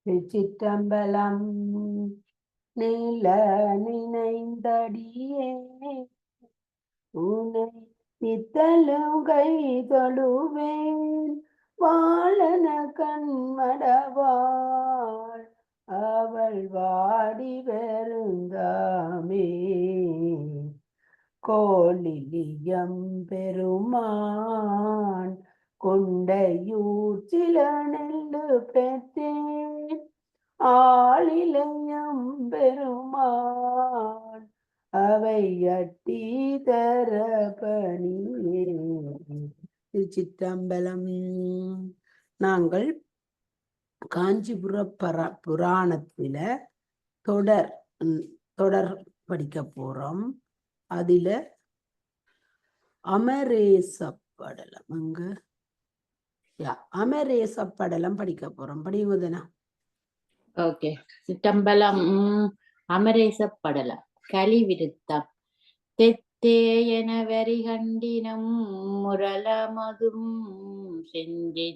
திருச்சிற்றம்பலம். நீல நினைந்தடியே உனை நித்தலும் கை தொழுவேன். வாழன கண்மடவாள் அவள் வாடி வருந்தாமே. கோலிலியம் பெருமான் கொண்டையூர் சில நெல்லு பெற்றேன். ஆளிலையம் பெருமான் அவை அட்டி தர பணியே. திருச்சிற்றம்பலம். நாங்கள் காஞ்சிபுர புராணத்தில தொடர் படிக்க போறோம். அதுல அமரேசப்படலம் அமரேசப்படலம் படிக்க போறோம். படிங்குதனா? ஓகே. சிற்றம்பலம். அமரேசப்படலம். கலிவிருத்தம். தெத்தேயன வரி கண்டினம் முரளமதும் செஞ்சி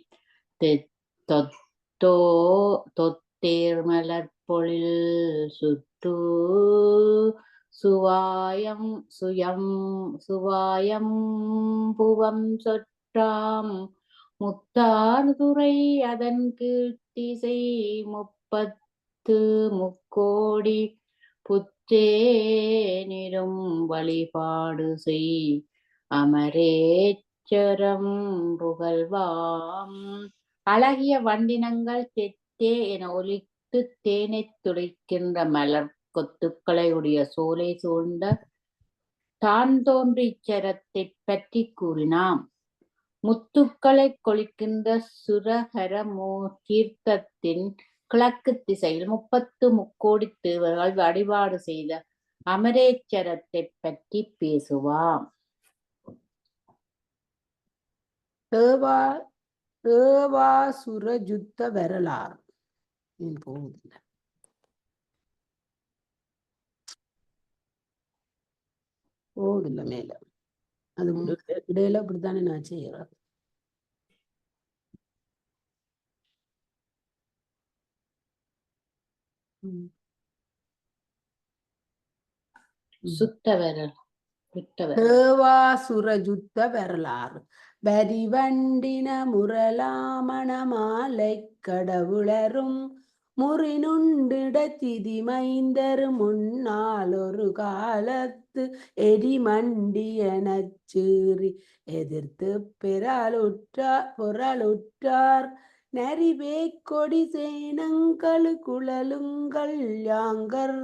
தொத்தேர் மலர்பொழில் சுட்டு சுவாயம் புவம் சொற்றாம் முத்தாதுரை அதன் கீர்த்திசை 30 முக்கோடி புத்தேனிரும் வழிபாடு செய் அமரேச்சரம் புகழ்வாம். அழகிய வண்டினங்கள் தெத்தே என ஒலித்து தேனை துடைக்கின்ற மலர் கொத்துக்களை உடைய சோலை சூழ்ந்த தான் தோன்றிச்சரத்தை பற்றி கூறினாம். முத்துக்களை கொளிக்கின்ற சுரகரமோ தீர்த்தத்தின் கிழக்கு திசையில் 30 முக்கோடி தேவர்கள் வழிபாடு செய்த அமரேச்சரத்தை பற்றி பேசுவாம். தேவாசுர யுத்த வரலாறு போகுதில்லை. போகுதில்லை மேல. அது இடையில அப்படித்தானே நான் செய்யறேன். தேவாசுர யுத்த வரலாறு. வரிவண்டின முரளாமணமாலை கடவுளரும் முறினுண்டிட திதிமைந்தரு முன்னால் ஒரு காலத்து எரிமண்டியனச் சீறி எதிர்த்து பொருளுற்றார் நரிவே கொடி சேனங்களு குழலுங்கள் யாங்கர்.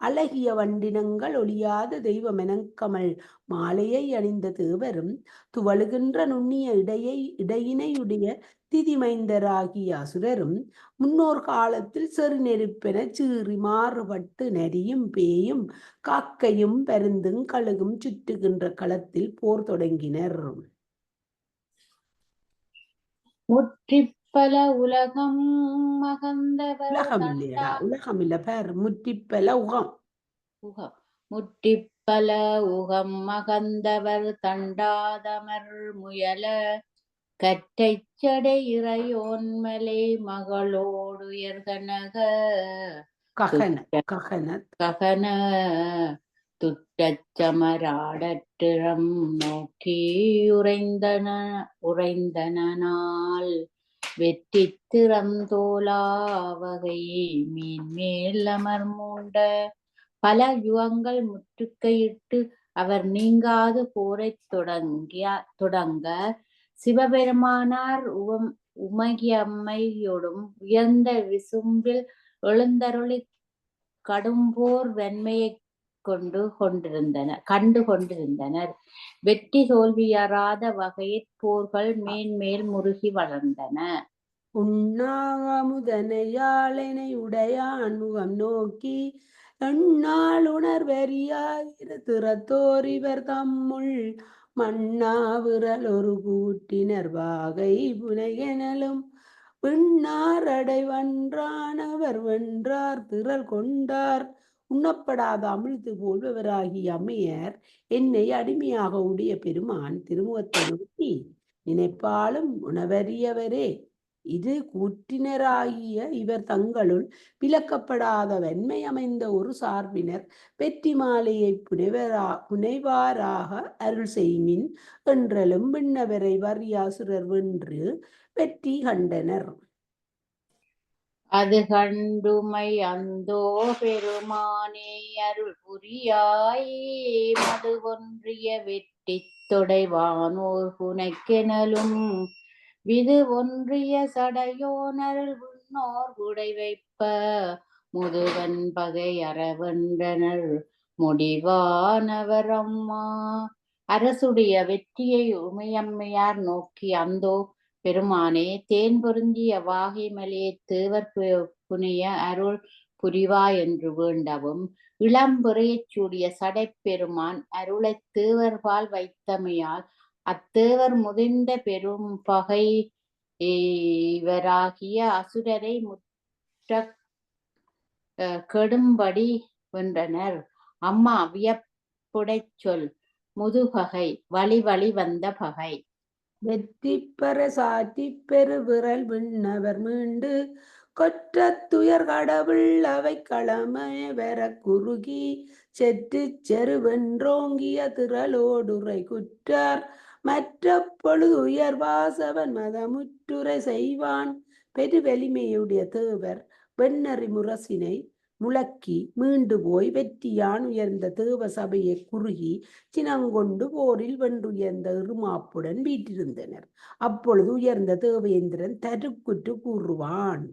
அழகிய வண்டினங்கள் ஒளியாத தெய்வமெனக்கமல் மாலையை அணிந்த தேவரும் துவழுகின்ற நுண்ணிய இடையினையுடைய திதிமைந்தராகிய அசுரரும் முன்னோர் காலத்தில் செறி நெருப்பென சீறி மாறுபட்டு நரியும் பேயும் காக்கையும் பருந்தும் கழுகும் சுற்றுகின்ற களத்தில் போர் தொடங்கினர். முற்றிப்பல உலகம் மகந்தவர் உலகம் இல்லையடா, உலகம் இல்ல பேர். முற்றிப்பல உகம். முற்றிப்பல உகம் மகந்தவர் தண்டாதமர் முயல கற்றைச்சடை இறையோன்மலை மகளோடு ககன துட்டச்சமராடற்றம் நோக்கி உறைந்தனால் வெற்றி திறந்தோலாவகை மீன்மேல் அமர்மூண்ட பல யுகங்கள் முற்றுகையிட்டு அவர் நீங்காது போரை தொடங்க சிவபெருமானார் உமையம்மையோடும் உயர்ந்த விசும்பில் எழுந்தருளி கடும்போர் வன்மையை கண்டு கொண்டிருந்தனர். வெற்றி தோல்வியறாத வகையில் போர்கள் மேன்மேல் முருகி வளர்ந்தன. உண்ணாமுதனையாளனை உடையான் முகம் நோக்கி எண்ணாள் உணர்வெறியாயிரு திறத்தோர் இவர் தம்முள் மண்ணாவிரல் ஒரு கூட்டினர் வாகை புனையெனலும் விண்ணார் அடைவன்றானவர் வென்றார் திரள் கொண்டார். உண்ணப்படாத அமிழ்த்து போல்பவராகிய அம்மையர் என்னை அடிமையாக உடைய பெருமான் திருமுகத்தை நோக்கி நினைப்பாலும் உணவறியவரே இது கூற்றினராகிய இவர் தங்களுள் விலக்கப்படாத வன்மை அமைந்த ஒரு சார்பினர் வெற்றி மாலையை புனைவாராக அருள் செய்மின் என்றலும் விண்ணவரை வறியாசுரர் வென்று வெற்றி கண்டனர். அது கண்டுமை அந்தோ பெருமானே அருள் புரியாய் மது ஒன்றிய வெட்டி தொடைவானோர் புனைக்கெனலும் விது ஒன்றிய சடையோனருள் விண்ணோர் குடை வைப்ப முதுவன் பகை அறவென்றனர் முடிவானவர் அம்மா. அரசுடைய வெற்றியை உமையம்மையார் நோக்கி அந்தோ பெருமானே தேன் பொருந்திய வாகை மலையை தேவர் புனைய அருள் புரிவா என்று வேண்டவும் இளம்புறையைச் சூடிய சடைப்பெருமான் அருளை தேவர்பால் வைத்தமையால் அத்தேவர் முதிர்ந்த பெரும் பகை இவராகிய அசுரரை முற்ற கெடும்படி வென்றனர். அம்மா வியப்புடைச் சொல் முதுபகை வழி வழி வந்த பகை வெற்றி பெற சாற்றி பெரு விரல் விண்ணவர் மீண்டு கொற்ற துயர் கடவுள் அவை களமய வர குறுகி செற்று செருவென்றோங்கிய திரளோடுரை குற்றார் மற்ற பொழுது உயர் வாசவன் மதமுற்றுரை செய்வான் பெரு வலிமையுடைய தேவர் வெண்ணறி முரசினை முழக்கி மீண்டு போய் வெற்றியான் உயர்ந்த தேவ சபையை குறுகி சினங்கொண்டு போரில் வென்றுயர்ந்த இருமாப்புடன் வீற்றிருந்தனர். அப்பொழுது உயர்ந்த தேவேந்திரன் தருக்குற்று கூறுவான்.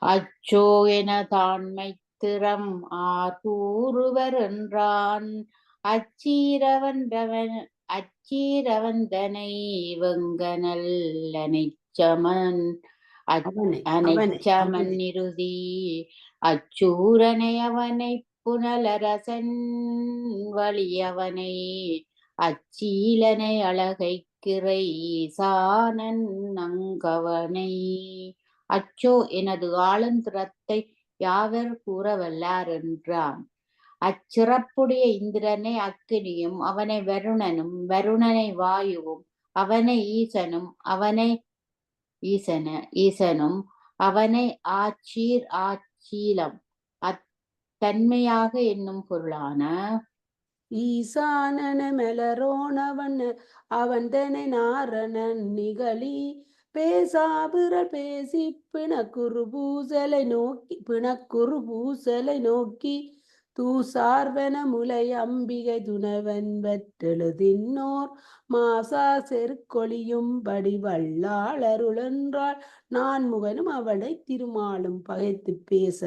அச்சோ என தாண்மை திறம் கூறுவர் என்றான் அச்சீரவந்தனை வெங்கனல் அனைச்சமன் நிருதி அச்சூரனை அவனை புனலரசன் வழியவனை அச்சீலனை அழகை கிரை சானன் அங்கவனை. அச்சோ எனது ஆளுந்திறத்தை யாவர் கூறவல்லார் என்றான். அச்சிறப்புடைய இந்திரனை அக்கினியும் அவனை வருணனும் வருணனை வாயுவும் அவனை ஈசனும் அவனை ஆச்சீலம் அத்தன்மையாக என்னும் பொருளான ஈசானன மெலரோனவன் அவன் தனை நாரணன் நிகழி பேசாபிரல் பேசி பிணக்குறு பூசலை நோக்கி தூசார்வன முலை அம்பிகை துணவன் வற்றெழுதின்னோர் மாசா செருக்கொழியும் படி வல்லாளருளென்றாள் நான் முகனும் அவளை திருமாலும் பகைத்து பேச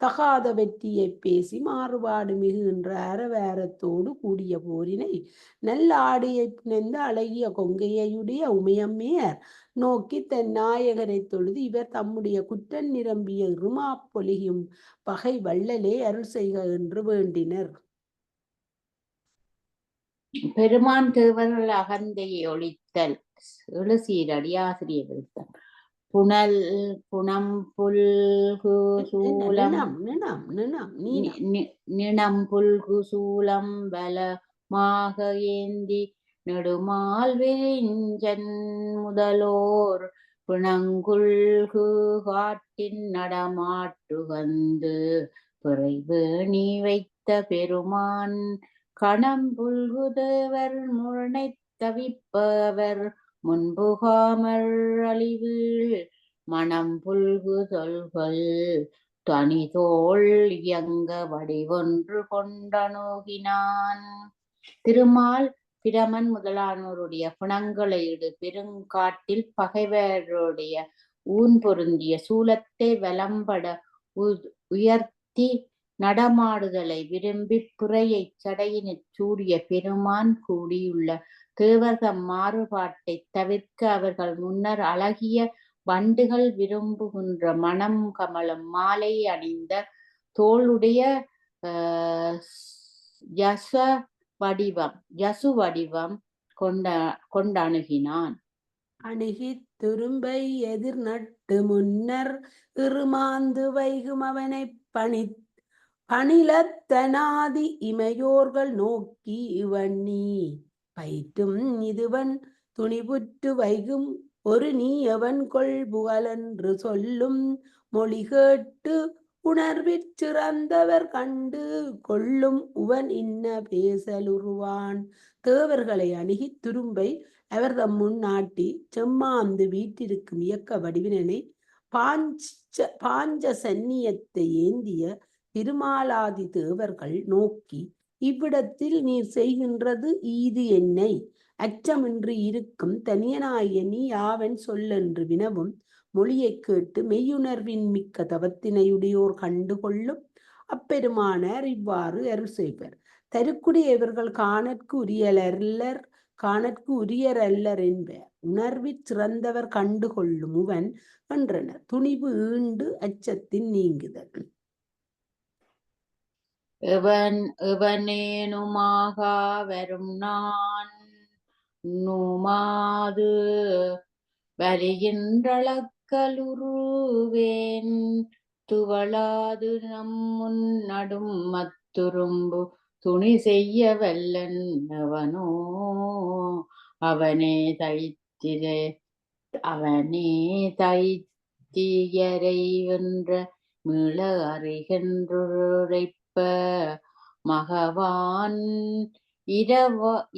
தகாத வெற்றியை பேசி மாறுபாடு மிகுகின்ற அறவேரத்தோடு கூடிய போரினை நல்ல ஆடையை பிணைந்த அழகிய கொங்கையுடைய உமையம்மையர் நோக்கி தன் நாயகரை தொழுது இவர் தம்முடைய குற்றம் நிரம்பிய இருமாப்பொலியும் பகை வள்ளலே அருள் செய்க என்று வேண்டினர். பெருமான் தேவர்கள் அகந்தையை ஒழித்தல் எழுசீரடி ஆசிரியர் விருத்தம் புனம் புல்கு சூலம் நினம் புல்கு சூலம் பலமாக ஏந்தி நெடுமால் விரிஞ்சன் முதலோர் பிணங்குள்கு காட்டின் நடமாட்டுகந்து பிறைவேணி வைத்த பெருமான் கணம்புல்கு தேவர் முரணை தவிப்பவர் முன்புகாமர் அழிவீழ் மணம் புல்கு தொல்கள் தனிதோள் இயங்க வடிவொன்று கொண்டணுகினான். திருமால் பிரமன் முதலானோருடைய பிணங்களை இடு பெருங்காட்டில் பகைவருடைய ஊன் பொருந்திய சூலத்தை வலம்பட உயர்த்தி நடமாடுதலை விரும்பி பிறையை சடையினச் சூடிய பெருமான் கூடியுள்ள தேவர்தம் மாறுபாட்டை தவிர்க்க அவர்கள் முன்னர் அழகிய வண்டுகள் விரும்புகின்ற மனம் கமலம் மாலை அணிந்த தோளுடைய யசு வடிவம் கொண்டணுகினான். அணுகி துரும்பை எதிர் நட்டு முன்னர் இருமாந்து வைகும் அவனை பணிலத்தனாதி இமையோர்கள் நோக்கி இவண்ணி பயிற்றும் இதுவன் துணிபுற்று வைகும் ஒரு நீ எவன் கொள் புகழென்று சொல்லும் மொழி கேட்டு உணர்விற் சிறந்தவர் கண்டு கொள்ளும் உவன் இன்ன பேசலுருவான். தேவர்களை அணுகித் துரும்பை அவர்தம் முன் நாட்டி செம்மாந்து வீற்றிருக்கும் இயக்க வடிவினனை பாஞ்ச சந்நியத்தை ஏந்திய திருமாலாதி தேவர்கள் நோக்கி, இவ்விடத்தில் நீர் செய்கின்றது ஈது என்னை அச்சமின்றி இருக்கும் தனியனாய நீ யாவன் சொல்லென்று வினவும் மொழியைக் கேட்டு மெய்யுணர்வின் மிக்க தவத்தினையுடையோர் கண்டு கொள்ளும் அப்பெருமானார் இவ்வாறு அருள் செய்வர். தருக்குடையவர்கள் காணற்கு உரியரல்லர் என்பர். உணர்விற் சிறந்தவர் கண்டு கொள்ளும் உவன் என்றனர். துணிவு ஈண்டு அச்சத்தின் நீங்குதல். எவனேனுமாகா வரும் நான் நுமாது வருகின்றளக்கலுருவேன் துவளாது நம் நடும் மத்துரும்பு துணி செய்ய வல்லன் அவனோ அவனே தைத்தியரை என்ற மீள அறிகின்றுரைப்ப மகவான்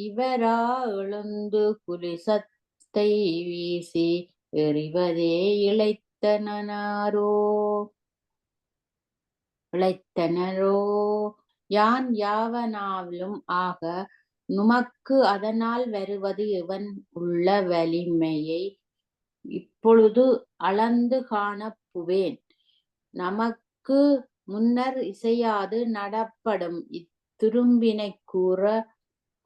இவரா எழுந்து குலிசத்தை வீசி எறிவதே இளைத்தனரோ யான் யாவனாலும் ஆக நுமக்கு அதனால் வருவது எவன் உள்ள வலிமையை இப்பொழுது அளந்து காணப்புவேன். நமக்கு முன்னர் இசையாது நடப்படும் இத்துரும்பினை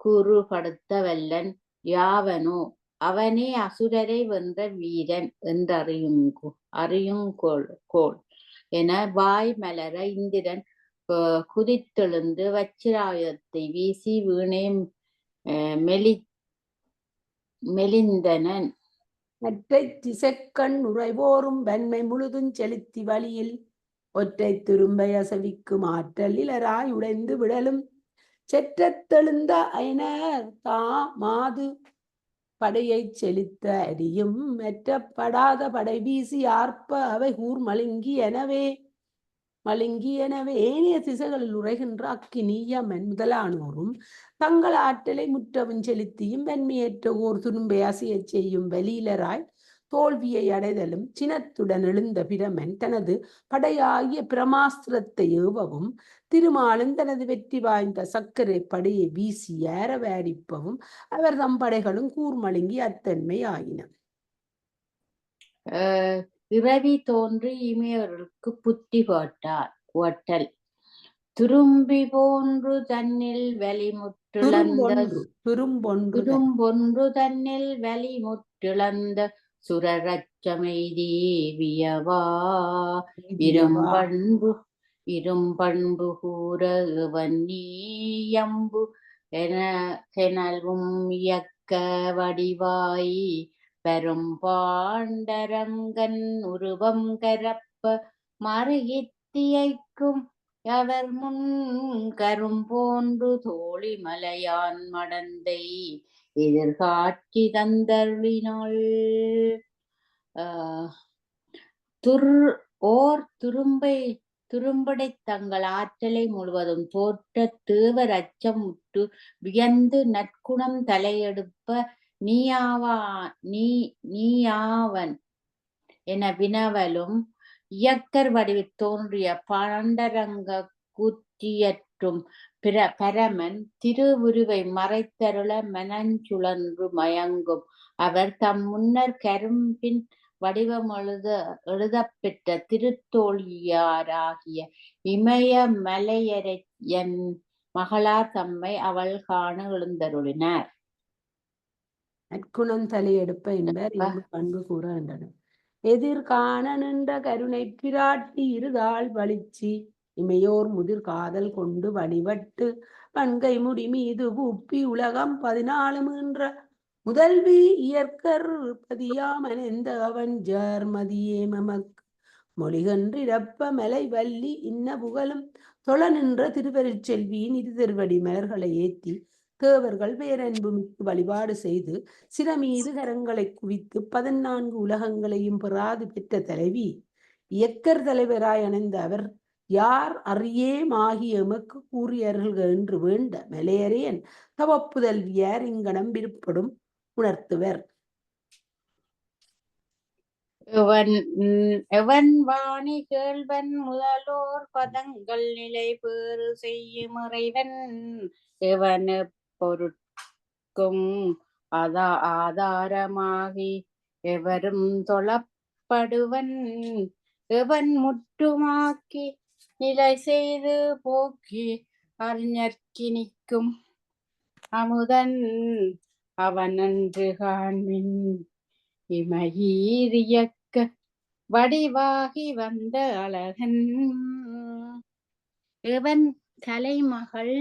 கூறுபடுத்த வல்லன் யாவனோ அவனே அசுரரை வென்ற வீரன் என்றறியுங்கோள் என வாய் மலர இந்திரன் குதித்தெழுந்து வச்சிராயுதத்தை வீசி வீணே மெலிந்தனன். மற்றை திசைக்கண் உறைவோரும் வன்மை முழுதும் செலுத்தி வழியில் ஒற்றை துரும்பை அசவிக்கும் ஆற்றல் இலராய் உடைந்து விடலும் செற்றத்தெழுந்த அயனர் மாது படையை செலுத்த அறியும் மெற்றப்படாத படை வீசி ஆர்ப்ப அவை கூர் மழுங்கி எனவே ஏனைய திசைகளில் உரைகின்ற அக்கினி யமன் முதலானோரும் தங்கள் ஆற்றலை முற்றவும் செலுத்தியும் வன்மையற்ற ஓர் துரும்பை அசையச் செய்யும் வலீலராய் தோல்வியை அடைதலும் சினத்துடன் எழுந்த பிரமன் தனது படையாகிய பிரமாஸ்திரத்தை ஏவவும் திருமாலும் தனது வெற்றி வாய்ந்த சக்கரை படையை வீசி ஏறவாடிப்பவும் அவர் தம் படைகளும் கூர்மழுங்கி அத்தன்மை ஆயின. இறவி தோன்றி இமையவர்களுக்கு புத்தி ஓட்டல் துரும்பி போன்று தன்னில் வலிமுற்றிழந்த சுரரச்சமைதி வியவா இரும்பண்பு கூற வன்னியம்பு எனவும் இயக்க வடிவாய் பெரும் பாண்டரங்கன் உருவம் கரப்ப மறுகித்தியைக்கும் அவர் முன் கரும்போன்று தோழி மலையான் மடந்தை எதிர்காட்சி தந்தருளினாள். துரும்படை தங்கள் ஆற்றலை முழுவதும் தோற்ற தேவர் அச்சம் முற்று வியந்து நற்குணம் தலையெடுப்ப நீயாவன் என வினவலும் இயக்கர் வடிவில் தோன்றிய பாண்டரங்க கூற்றியற்றும் பரமன் திருவுருவை மறைத்தருள மனஞ்சுழன்று மயங்கும் அவர் தம் முன்னர் கரும்பின் வடிவம் எழுதப்பெற்ற திருத்தோழியாராகிய இமய மலையரையன் மகளார் தம்மை அவள் காண எழுந்தருளினார். நற்குணம் தலையெடுப்ப என்பர் பண்பு கூற என்றனர். எதிர்காண நின்ற கருணை பிராட்டி இருதாள் வலிச்சி இமையோர் முதிர் காதல் கொண்டு வடிவட்டு பண்கை முடி மீது ஊப்பி உலகம் 14 என்ற முதல்வி இயற்கர் பதியாமனெந்த அவன் ஜர்மதியே மமக்கு மொழிகன்றிரப்ப மலை வள்ளி இன்ன புகழும் தொழ நின்ற திருவருட்செல்வியின் இருதிருவடி மலர்களை ஏத்தி தேவர்கள் பேரன்பு மிக்கு வழிபாடு செய்து சிரமீது கரங்களை குவித்து 14 உலகங்களையும் பெறாது பெற்ற தலைவி இயக்கர் தலைவராய் அணைந்த அவர் யார் அறியேமாகி எமக்கு கூறியர்கள் என்று வேண்ட மலையரையன் தவப்புதல்வியார் இங்கனம் விருப்படும் உணர்த்துவர். எவன் வாணி கேள்வன் முதலோர் பதங்கள் நிலை பேறு செய்யும் இறைவன் எவன் பொருட்கும் ஆதாரமாகி எவரும் தொழப்படுவன் எவன் முற்றுமாக்கி நிலை செய்து போக்கி அறிஞர்க்கு நிற்கும் அமுதன் அவன் அன்று காண்மின் இமயீரியக்க வடிவாகி வந்த அழகன் எவன் தலைமகள்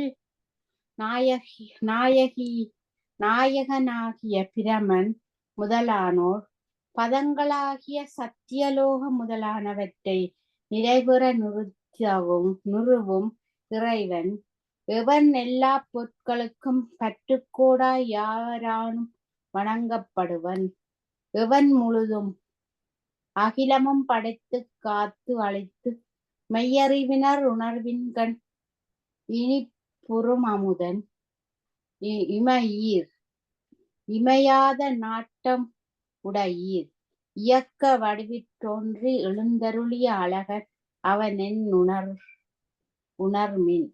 நாயகனாகிய பிரமன் முதலானோர் பதங்களாகிய சத்தியலோக முதலானவற்றை நிறைவுற நிறுவும் இறைவன் எவன் எல்லா பொருட்களுக்கும் பற்றுக்கோடாய் யாரானும் வணங்கப்படுவன் எவன் முழுதும் அகிலமும் படைத்து காத்து அழைத்து மெய்யறிவினர் உணர்வின்கண் இனி புறும் அமுதன் இமையாத நாட்டம் உடையீர் இயக்க வடிவிற்றோன்றி எழுந்தருளிய அழகன் அவனென் உணர்மின்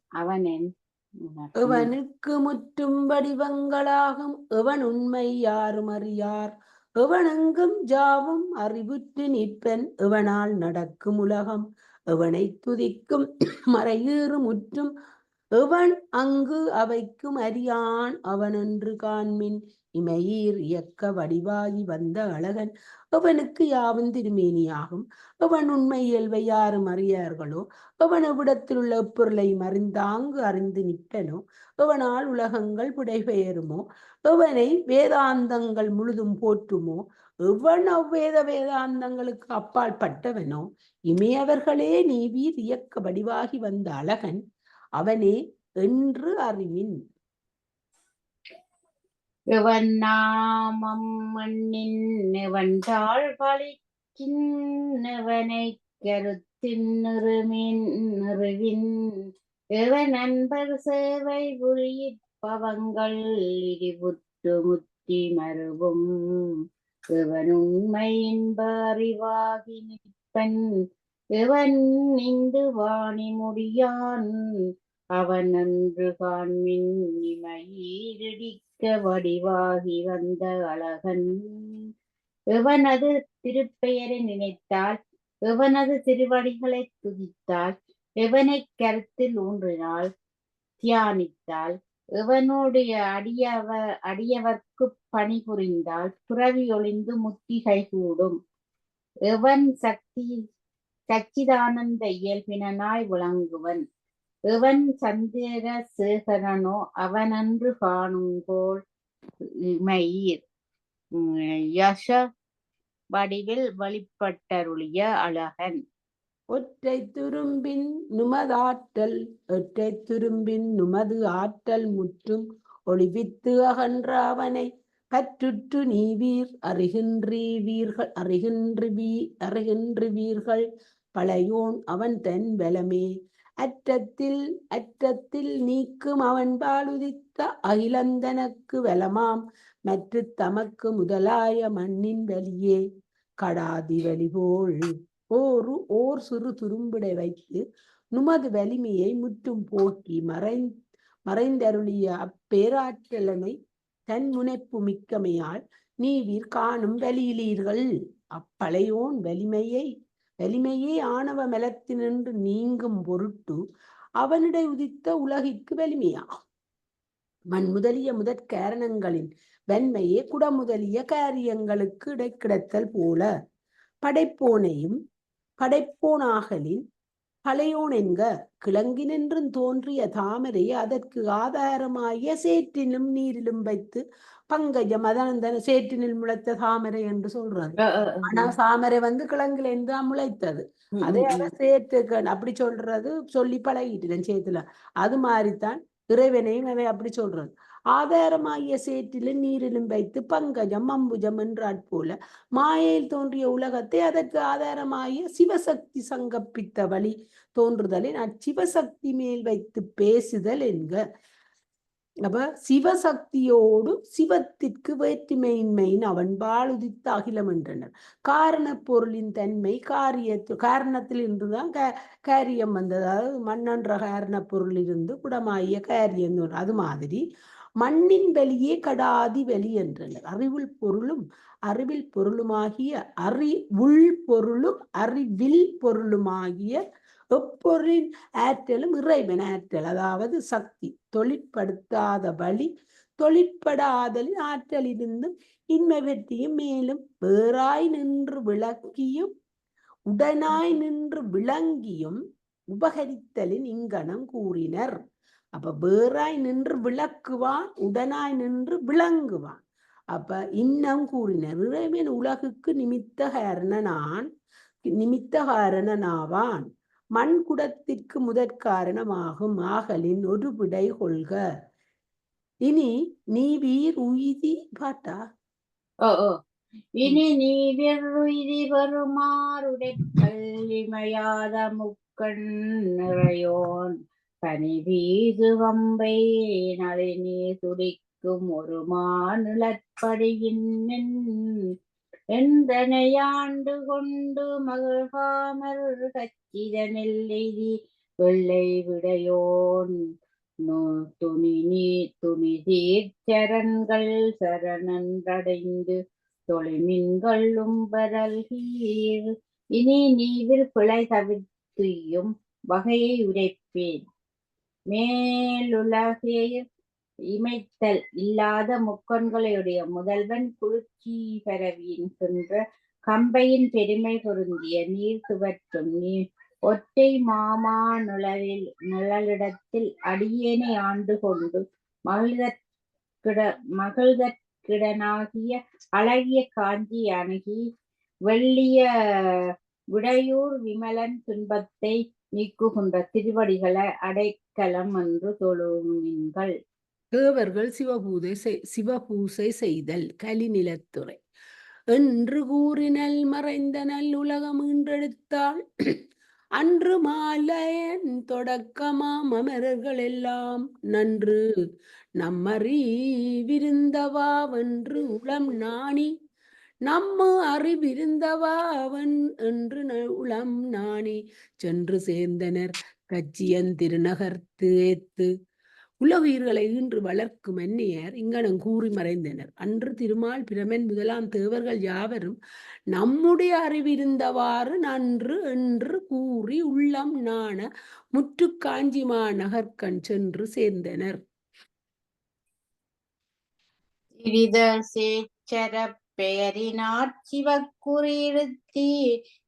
எவனுக்கு முற்றும் வடிவங்களாகும் எவன் உண்மை யாரும் அறியார் எவனெங்கும் ஜாவும் அறிவுற்று நிற்பன் எவனால் நடக்கும் உலகம் எவனை துதிக்கும் மறையீறு முற்றும் எவன் அங்கு அவைக்கும் அறியான் அவனென்று காண்மின் இமையீர் இயக்க வடிவாகி வந்த அழகன் அவனுக்கு யாவும் திருமேனியாகும் அவன் உண்மை இயல்பை யாரும் அறியார்களோ அவன் அவ்விடத்தில் உள்ள பொருளை மறிந்தாங்கு அறிந்து நிற்பனோ அவனால் உலகங்கள் புடைபெயருமோ அவனை வேதாந்தங்கள் முழுதும் போற்றுமோ எவன் அவ்வேத வேதாந்தங்களுக்கு அப்பால் பட்டவனோ இமையவர்களே நீவீர் இயக்க வடிவாகி வந்த அழகன் அவனே என்று அறிவின். எவன் நாமம் மண்ணின் எவன் தாழ் பழிக்கின் எவனை கருத்தின் நிறுவின் எவன் நண்பர் சேவை புரியிப்பவங்கள் இடிபுற்று முத்தி மறுவும் எவன் உண்மை இன்ப அறிவாகி நிற்பன் எவன் இந்து வாணி முடியான் அவன் அன்று காண்மின் இமையீரிடிக்க வடிவாகி வந்த அழகன் எவனது திருப்பெயரை நினைத்தால் எவனது திருவடிகளை துதித்தால் எவனை கருத்தில் ஊன்றினால் தியானித்தால் எவனுடைய அடியவர்க்கு பணிபுரிந்தால் பிறவி ஒளிந்து முத்திகை கூடும் எவன் சச்சிதானந்த இயல்பினாய் விளங்குவன் எவன் சந்திர சேகரனோ அவனன்று காணுங்கோள் இமையீர் யச வடிவில் வழிபட்டருளிய அழகன் ஒற்றை துரும்பின் நுமது ஆற்றல் முற்றும் ஒளிவித்து அகன்ற அவனை பற்றுற்று நீவீர் அறிகின்றீர்கள் பழையோன் அவன் தன் பலமே அற்றத்தில் நீக்கும் அவன் பாலுதித்த அகிலந்தனக்கு வலமாம் மற்ற தமக்கு முதலாய மண்ணின் வலியே கடாதி வலிபோல் ஓர் சிறு துரும்பிடை வைத்து நுமது வலிமையை முற்றும் போக்கி மறைந்தருளிய அப்பேராற்றலனை தன் முனைப்பு மிக்கமையால் நீவீர் காணும் வலியிலீர்கள் அப்பழையோன் வலிமையே ஆணவ மலத்தினின்று நீங்கும் பொருட்டு அவனிடை உதித்த உலகிற்கு வலிமையாகும் மண் முதலிய முதற்காரணங்களின் வன்மையே குடமுதலிய காரியங்களுக்கு இடைக்கிடத்தல் போல படைப்போனாகலின் பழையோன் என்க கிழங்கினின்றும் தோன்றிய தாமரை அதற்கு ஆதாரமாகிய சேற்றிலும் நீரிலும் வைத்து பங்கஜம் அதான் சேற்றினில் முளைத்த தாமரை என்று சொல்றாரு. ஆனா தாமரை கிழங்குல இருந்து முளைத்தது. அதே சேற்றுக்கு அப்படி சொல்றது சொல்லி பழகிட்டு சேத்துல அது மாதிரித்தான் இறைவனையும் அவை அப்படி சொல்றது. ஆதாரமாகிய சேற்றிலும் நீரிலும் வைத்து பங்கஜம் அம்புஜம் என்றாற் போல மாயையில் தோன்றிய உலகத்தை அதற்கு ஆதாரமாகிய சிவசக்தி சங்கப்பித்த வழி தோன்றுதலின் அச்சிவசக்தி மேல் வைத்து பேசுதல் என்க. அப்ப சிவசக்தியோடு சிவத்திற்கு வேற்றுமையின்மையின் அவன் பாலுதித்த அகிலம் என்றனர். காரண பொருளின் தன்மை காரணத்தில் இருந்துதான் காரியம் வந்தது. அதாவது மண்ணென்ற காரண பொருள் இருந்து குடமாகிய காரியம். அது மாதிரி மண்ணின் வெளியே கடாதி வெளி என்றனர். அறிவில் பொருளுமாகிய அறிவுள் பொருளும் அறிவில் பொருளுமாகிய எப்பொருளின் ஆற்றலும் இறைவன் ஆற்றல், அதாவது சக்தி தொழிற்படுத்தாத வழி தொழிற்படாதலின் ஆற்றலிருந்தும் இன்மை வெற்றியும் மேலும் வேறாய் நின்று விளக்கியும் உடனாய் நின்று விளங்கியும் உபகரித்தலின் இங்கனம் கூறினர். அப்ப வேறாய் நின்று விளக்குவான், உடனாய் நின்று விளங்குவான். அப்ப இன்னம் கூறினர். இறைவன் உலகுக்கு நிமித்த காரணனாவான். மண் குடத்திற்கு முதற்காரணமாகும் ஆகலின் ஒரு விடை கொள்க. இனி நீவீர் உய்தி பாட்டா இனி நீவிர் உய்தி வருமாறுடைக்கல்லிமையாத முக்கண் நிறையோன் பனி வீசு வம்பை நளினி துடிக்கும் ஒரு மாநிலப்படியின் எந்தனையாண்டு கொண்டு மகிழ்காமர் கச்சிதனில் எய்தி வெள்ளை விடையோன் துணி தீர்ச்சரன்கள் சரணன்றடைந்து தொழிமின்கள் உம்பரல்கீர். இனி நீவிர் பிழை தவிர்த்தியும் வகையை உரைப்பேன். மேலுலகே இமைத்தல் இல்லாத முக்கண்களையுடைய முதல்வன் குளிர்ச்சி பரவியின் சென்ற கம்பையின் பெருமை பொருந்திய நீர் துவற்றும் ஒற்றை மாமா நிழலிடத்தில் அடியேனை ஆண்டு கொண்டு மகிழ்தற்கிடனாகிய அழகிய காஞ்சி அணுகி வெள்ளிய விடையூர் விமலன் துன்பத்தை நீக்குகின்ற திருவடிகளை அடைக்கலம் என்று தொழுமின்கள். தேவர்கள் சிவபூசை செய்தல் கலிநிலத்துறை என்று கூறினல் மறைந்த நல் உலகம் ஈன்றெடுத்தாள். அன்று மாலையன் தொடக்கமாம் அமரர்கள் எல்லாம் நன்று நம்மறிவிருந்தவாவென்று உளம் நாணி அறிவிருந்தவாவன் என்று உளம் நாணி சென்று சேர்ந்தனர் கச்சியன் திருநகர்த்து ஏத்து. உலகுயிர்களை ஈன்று வளர்க்கும் அந்நியர் இங்கனம் கூறி மறைந்தனர். அன்று திருமால் பிரமன் முதலாம் தேவர்கள் யாவரும் நம்முடைய அறிவிருந்தவாறு நன்று என்று கூறி உள்ளம் நாண முற்று காஞ்சிமா நகர்கண் சென்று சேர்ந்தனர். பெயரினாற் சிவக்குறியிருத்தி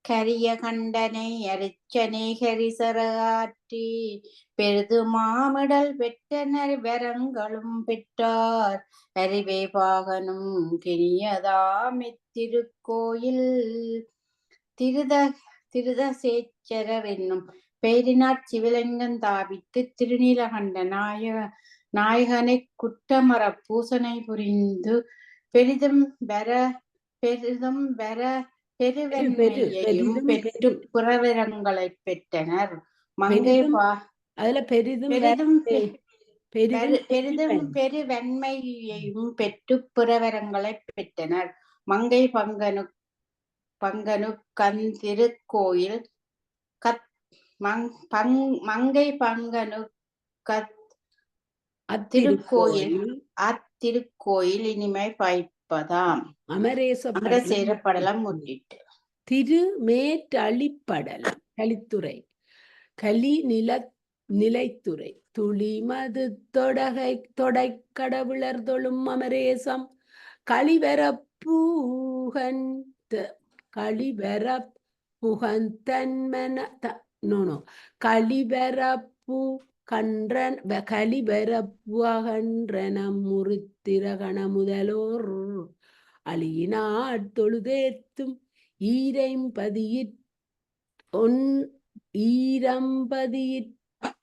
கரிய கண்டனை அரிச்சனை கரிசரகாற்றி பெருது மாமிடல் பெற்றனர் வரங்களும் பெற்றார் அறிவே பாகனும் கிணியதாமித்திருக்கோயில் திருதசேச்சரர் என்னும் பெயரினாற் சிவலிங்கம் தாவித்து திருநீலகண்ட நாயகனை குற்றமர பூசனை புரிந்து பெரிதும் பெருவெண்மையையும் பெற்று புறவிரங்களை பெற்றனர். மங்கை பெரிதும் பெருவெண்மையையும் பெற்று புறவரங்களை பெற்றனர். மங்கை பங்கனு கந்திருக்கோயில் மங்கை பங்கனு அத்திருக்கோயில் இனிமை பாய்ப்பதாம். அமரசேரப்படலம் முன்னிட்டு திருமேற்றளிப்படலம் கலித்துறை கலி நிலைத்துறை துளிமது தொடை கடவுளர் தொழும் அமரேசம் கலிபரப்புகன்றனம் முறித்திரகண முதலோர் அழியினாட் தொழுதேத்தும் ஈரம்பதியிற்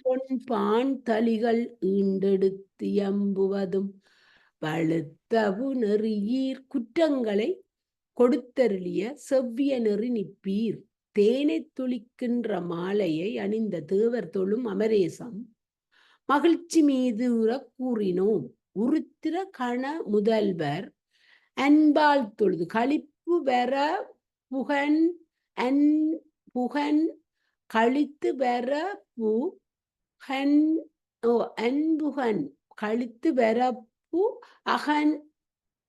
பொன்பான் தளிகள் ஈண்டெடுத்தியம்புவதும் வழுத்தவு நெறியீர் குற்றங்களை கொடுத்தருளிய செவ்விய நெறி நிற்பீர். தேனைத் துளிக்கின்ற மாலையை அணிந்த தேவர் தொழும் அமரேசம் மகிழ்ச்சி மீது கூறினோம். உருத்திர கண முதல்வர் அன்பால் தொழுது களிப்பு வர புகன் புகன் கழித்து வர அன்புகன் கழித்து வரப்பு அகன்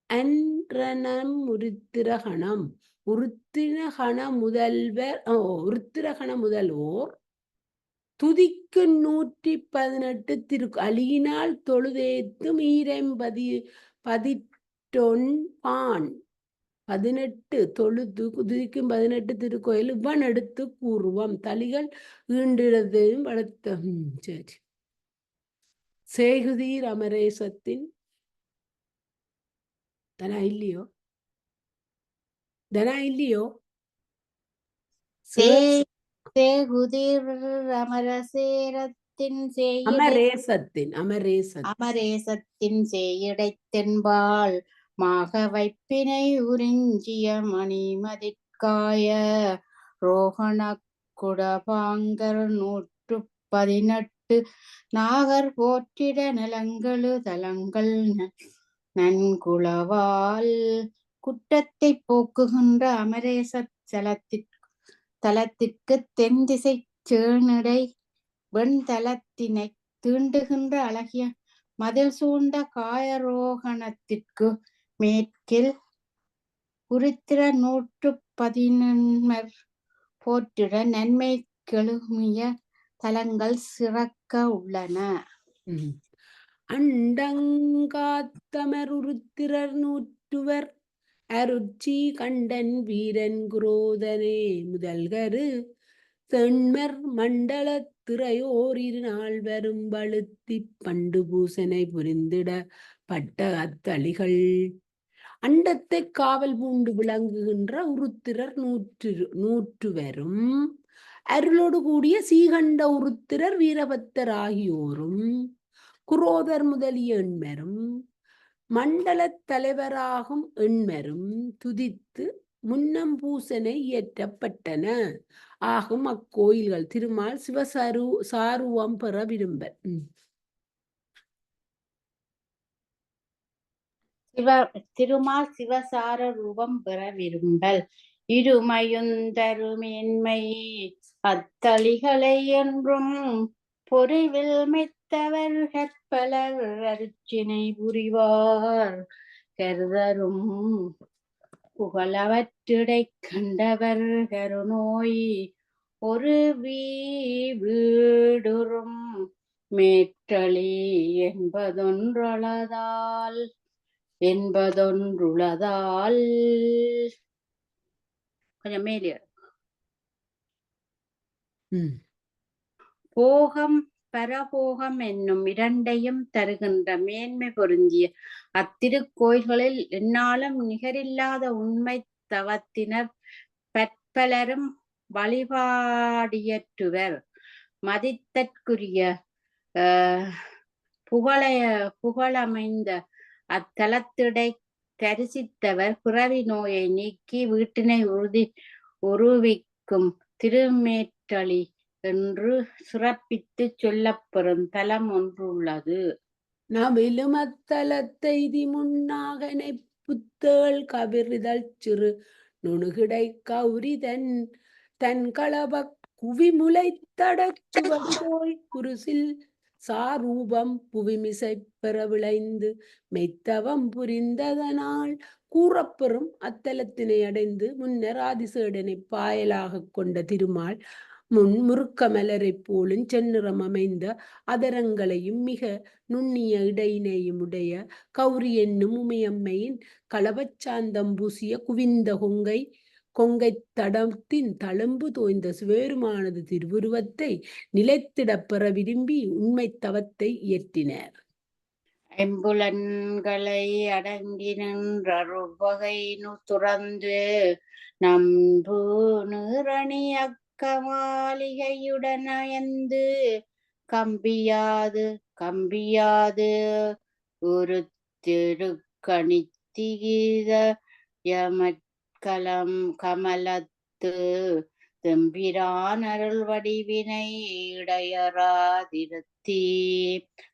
அன்றனம் உருத்திரகணம் உருத்திரகண முதல்வோர் துதிக்கு 118 அழியினால் தொழுதேத்தும் பதிட்டொன்பான் 18 தொழுது குதிக்கும் 18 திருக்கோயில் இவன் எடுத்து கூறுவோம். தளிகள் ஈண்டிடத்தையும் வளர்த்த சரி சேகுதீர் அமரேசத்தின் தனா இல்லையோ சேகுதிர் அமரேசத்தின் சேயிடைத்தென்பால் மாக வைப்பினை உறிஞ்சிய மணிமதிற்காய ரோகண குடபாங்கர் 118 நாகர் போற்றிட நலங்களு தலங்கள் நன்குளவால் குற்றத்தை போக்குகின்ற அமரேச தலத்திற்கு தென் திசை சேனிடை வெண்தலத்தினை தீண்டுகின்ற அழகிய மதில் சூழ்ந்த காயரோகணத்திற்கு மேற்கில் உருத்திர 118 போற்றிட நன்மை கெழுமிய தலங்கள் சிறக்க உள்ளன. அண்டங்காத்தமர் உருத்திரர் 100 அருட்சி கண்டன் வீரன் குரோதனே முதல்கரு தென்மர் மண்டல திரையோர் 2 நாள் வரும் வழுத்தி பண்டு பூசனை புரிந்திட பட்ட அத்தளிகள் அண்டத்தை காவல் பூண்டு விளங்குகின்ற உருத்திரர் 100 வரும் அருளோடு கூடிய சீகண்ட உருத்திரர் வீரபத்தர் ஆகியோரும் குரோதர் முதலிய எண்மரும் மண்டல தலைவராகும் எண்மரும் துதித்து முன்னம் பூசனை இயற்றப்பட்டன ஆகும் அக்கோயில்கள் திருமால் சாருவம் பெற விரும்ப திருமால் சிவசார ரூபம் பெற விரும்பல் இருமையுந்தருமேன்மை அத்தளிகளை என்றும் பொறிவில் மெத்தவர் கற்பலர் அருச்சினை புரிவார் கருதரும் புகழவற்றிடை கண்டவர் கருநோய் ஒரு வீடுறும் மேற்றளி என்பதொன்றுளதால் கொஞ்சம் மேலே போகம் பரபோகம் என்னும் இரண்டையும் தருகின்ற மேன்மை பொருந்திய அத்திருக்கோயில்களில் எந்நாளும் நிகரில்லாத உண்மை தவத்தினர் பற்பலரும் வழிபாடியற்றுவர். மதித்தற்குரிய புகழமைந்த அத்தலத்திடை தரிசித்தவர் பிறவி நோயை நீக்கி வீட்டினை உருவிக்கும் திருமேற்றளி என்று சிறப்பித்து சொல்லப்பெறும் தலம் ஒன்று உள்ளது. நவிலும் அத்தலத்தை முன்னாகனை புத்தேள் கவிரிதழ் சிறு நுணுகிடை கௌரி தன் களப குவிமுளைத்தடச்சுவது போய் குருசில் சாரூபம் புவிமிசை பெற விளைந்து மெய்த்தவம் புரிந்ததனால் கூறப்பெறும் அத்தலத்தினை அடைந்து முன்னர் ஆதிசேடனை பாயலாக கொண்ட திருமால் முன் முறுக்க மலரை போலும் செந்நிறம் அமைந்த அதரங்களையும் மிக நுண்ணிய இடையினையும் உடைய கௌரி என்னும் உமையம்மையின் களபச்சாந்தம் பூசிய குவிந்த கொங்கை தடத்தின் தழும்பு தோய்ந்த சிவேருமானது திருவுருவத்தை நிலைத்திடப் பெற விரும்பி உண்மை தவத்தை இயற்றினர். ஐம்புலன்களை அடங்கி நின்றருள்வகை துறந்து நம்பு நிறணி அக்கமாளிகையுடன் அயர்ந்து கம்பியாது கம்பியாது ஒரு திருக்கணித்திகீத யமக்கலம் கமலத்து தெம்பிரான் அருள் வடிவினை இடையறாதிருத்தி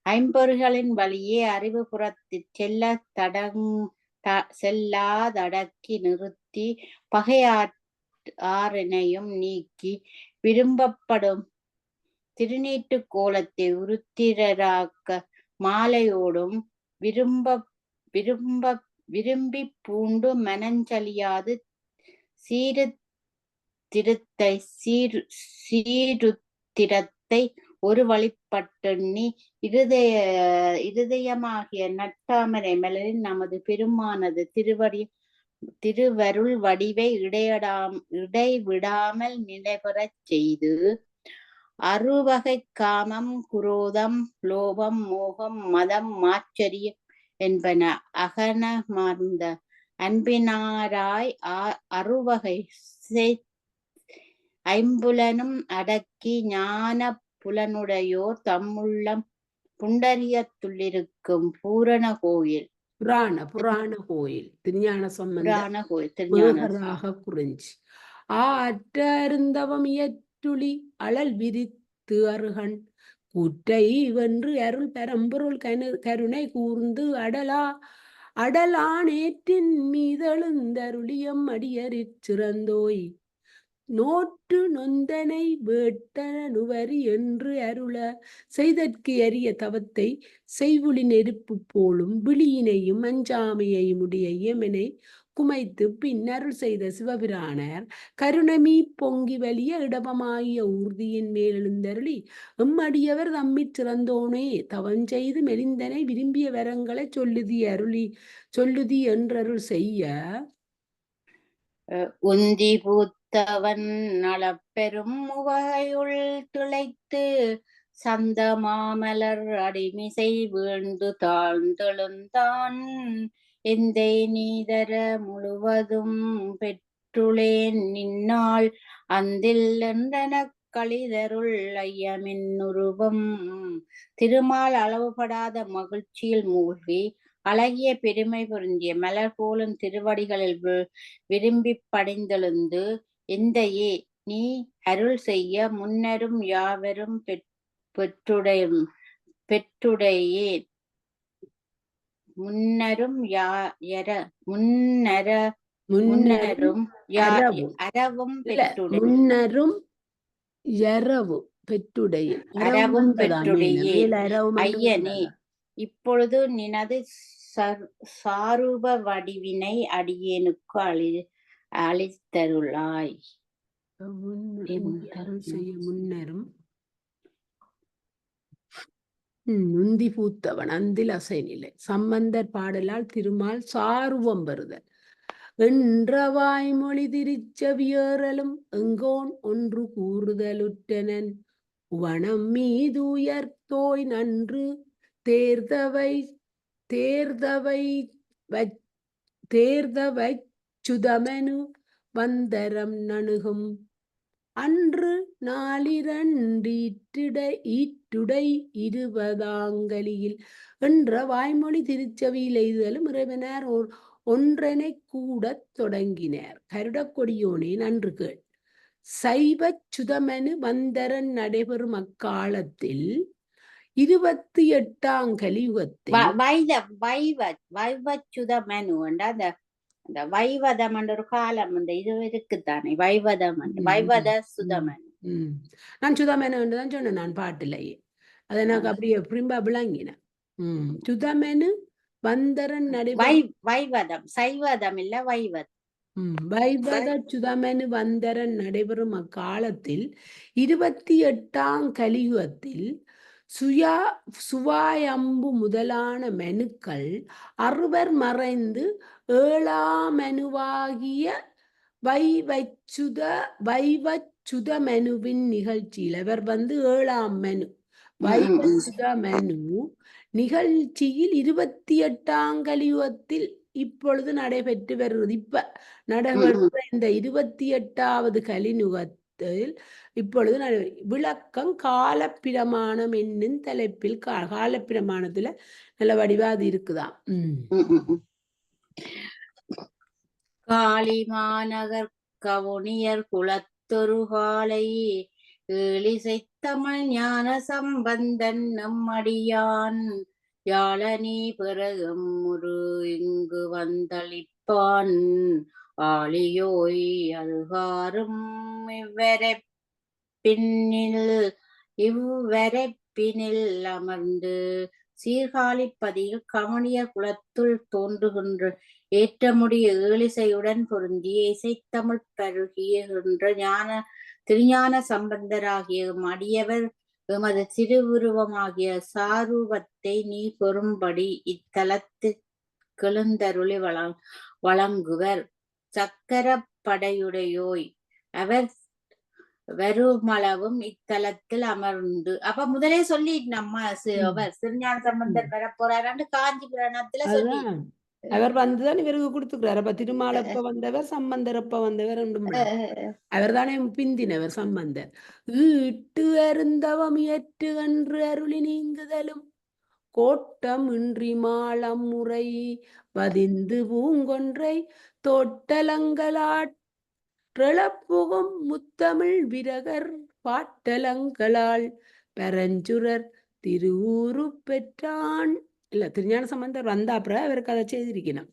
ஐம்பொறிகளின் வழியே அறிவு புறத்திற் செல்லாதடக்கி நிறுத்தி பகையாறினையும் நீக்கி விரும்பப்படும் திருநீட்டு கோலத்தை உருத்திரராக்க மாலையோடும் விரும்பி பூண்டு மனஞ்சலியாது சீருத்திரத்தை ஒரு வழிபட்டெண்ணி இருதயமாகிய நட்டாமரை மலரின் நமது பெருமானது திருவருள் வடிவை இடைவிடாமல் நிலைபெறச் செய்து அறுவகை காமம், குரோதம், லோபம், மோகம், மதம், மாச்சரியம் என்பன அகனமார்ந்த அன்பினாராய் அறுவகை ஐம்புலனும் அடக்கி ஞான புலனுடையோர் தம்முள்ளம் புண்டரியத்துள்ளிருக்கும் பூரண கோயில் புராண கோயில் திருஞான சம்பந்த குறிஞ்சி ஆற்ற அருந்தவம் இயற்றுளி அழல் விரித்து அருகன் கூற்றை வென்று அருள் பரம்பொருள் கருணை கூர்ந்து அடலானேற்றின் மீதெழுந்தருளியம் அடியறிற் சிறந்தோய் நோற்று நொந்தனை வேட்டன நுவரி என்று அருள செய்தற்கு அரிய தவத்தை செய்வுளி நெருப்பு போலும் விழியினையும் அஞ்சாமையையும் உடைய இயமனை குமைத்து பின் அருள் செய்த சிவபிரானர் கருணமீ பொங்கி வலிய இடபமாகிய ஊர்தியின் மேலெழுந்தருளி எம்மடியவர் தம்மிற் சிறந்தோனே தவஞ்செய்து மெலிந்தனை விரும்பிய வரங்களை சொல்லுதி என்றருள் செய்ய உந்தி பூத்தவன் நலப்பெரும் உவகையுள் திளைத்து சந்த மாமலர் அடிமிசை வீழ்ந்து தாழ்ந்தெழுந்தான் எந்தை நீதர முழுவதும் பெற்றுளேன் நின்னாள் அந்தில் என்றன களிதருள் ஐயமின் உருவம் திருமால் அளவுபடாத மகிழ்ச்சியில் மூழ்கி அழகிய பெருமை பொருந்திய மலர் போலும் திருவடிகளில் விரும்பி படைந்தெழுந்து எந்தையே நீ அருள் செய்ய முன்னரும் யாவரும் பெற்றுடையேன் முன்னரும் அறவும் பெற்றுடையேன் ஐயனே இப்பொழுது நினது சாரூப வடிவினை அடியேனுக்கு அளித்தருளாய் முன்னரும் உந்தி பூத்தவன் அந்தில் அசைநிலை சம்பந்தர் பாடலால் திருமால் சாருவம் பெறுதல் என்ற வாய்மொழி திருச்செவியேறலும் எங்கோன் ஒன்று கூறுதலுற்றனன் வனம் மீதுயர்த்தோய் நன்று தேர்தவை சுதமனு வந்தரம் நணுகும் அன்று ஈற்றுடை 20 என்ற வாய்மொழி திருச்செவியில் எய்தலும் இறைவனார் ஒன்றனை கூட தொடங்கினார் கருடக்கொடியோனே நன்று கேள் சைவ சுதமனு வந்தரன் நடைபெறும் அக்காலத்தில் 28ஆம் கலியுகத்தில் வைவச்சுதமனு அந்த வைவதம் என்ற ஒரு காலம் அந்த இது இருக்குத்தானே வைவதம் வைவத சுதமனு நான் சுதமனு தான் சொன்னேன் நான் பாட்டிலேயே அதை எனக்கு அப்படியே பிரிம்பா விளங்கினேன் சுதமனு வந்தரன் வைவதம் சைவதம் இல்ல வைவத சுதமனு வந்தரன் நடைபெறும் அக்காலத்தில் 28ஆம் கலியுகத்தில் சுவாயம்பு முதலான மெனுக்கள் 60 மறைந்து 7ஆம் மெனுவாகிய வைவச்சுத மெனுவின் நிகழ்ச்சியில் அவர் 7ஆம் மெனு வைவச்சுத மெனு நிகழ்ச்சியில் 28ஆம் கலியுகத்தில் இப்பொழுது நடைபெற்று வருகிறது. இப்ப நடைபெற்ற இந்த 28வது இப்பொழுது விளக்கம் காலப்பிரமாணம் என்னும் தலைப்பில் காலப்பிரமாணத்துல நல்ல வடிவா அது இருக்குதாம். காளி மாநகர் கவுனியர் குலத்தொரு காலை ஏழிசைத்தமிழ் ஞான சம்பந்தன் நம்மடியான் யாழனி பிறகும் ஒரு இங்கு வந்தளிப்பான் ஆளியோய் அழுகாரும் இவ்வரைப்பினில் அமர்ந்து சீர்காழிப்பதியில் கவனியர் குலத்துள் தோன்றுகின்ற ஏற்றமுடைய ஏழிசையுடன் பொருந்திய இசைத்தமிழ் பருகிய திருஞான சம்பந்தராகிய அடியவர் எமது திருவுருவமாகிய சாரூபத்தை நீ பெறும்படி இத்தலத்து கெழுந்தருளி வழங்குவர் சக்கரப்படையுடையோய் அவர் வருமளவும் இத்தலத்தில் அமர்ந்து. அப்ப முதலே சொல்லி நம்ம அவர் திருஞான சம்பந்தர் வரப்போறாரு காஞ்சி புராணத்துல சொல்லி அவர் வந்துதான் இவருக்கு கொடுத்துக்கிறார். அப்ப திருமாலப்ப வந்தவர், சம்பந்தரப்ப வந்தவர், அவர் தானே பிந்தினவர் சம்பந்தர். ஈட்டு அருந்தவம் இயற்று என்று அருளி நீங்குதலும் கோட்டம் இன்றி மாளம் முறை பதிந்து பூங்கொன்றை தோட்டலங்களாற்றளப்புகும் முத்தமிழ் விரகர் பாட்டலங்களால் பரஞ்சுரர் திருவூரு பெற்றான். இல்ல, திருஞான சம்பந்தர் வந்தாப்புற அவருக்கு அதை செய்திருக்கணும்.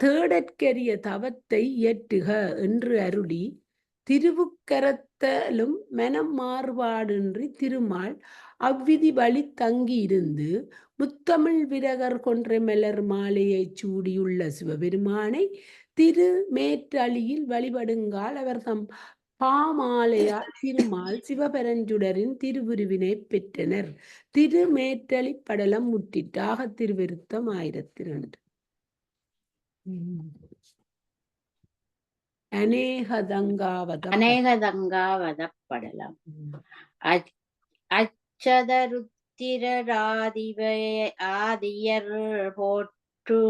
தேடற்கரிய தவத்தை இயற்றுக என்று அருளி திருவுக்கரத்தலும் மனம் மாறுபாடின்றி திருமால் அவ்விதி வழி தங்கி இருந்து முத்தமிழ் விரகர் கொன்றை மலர் மாலையை சூடியுள்ள சிவபெருமானை திருமேற்றளியில் வழிபடுங்கால் அவர் தம் பாமாலையால் திருமால் சிவபெருஞ்சுடரின் திருவுருவினை பெற்றனர். திருமேற்றளி படலம் முற்றிட்டாக திருவிருத்தம் 1002. அநேகதங்காவதப்படலம் ஆதியர் போற்று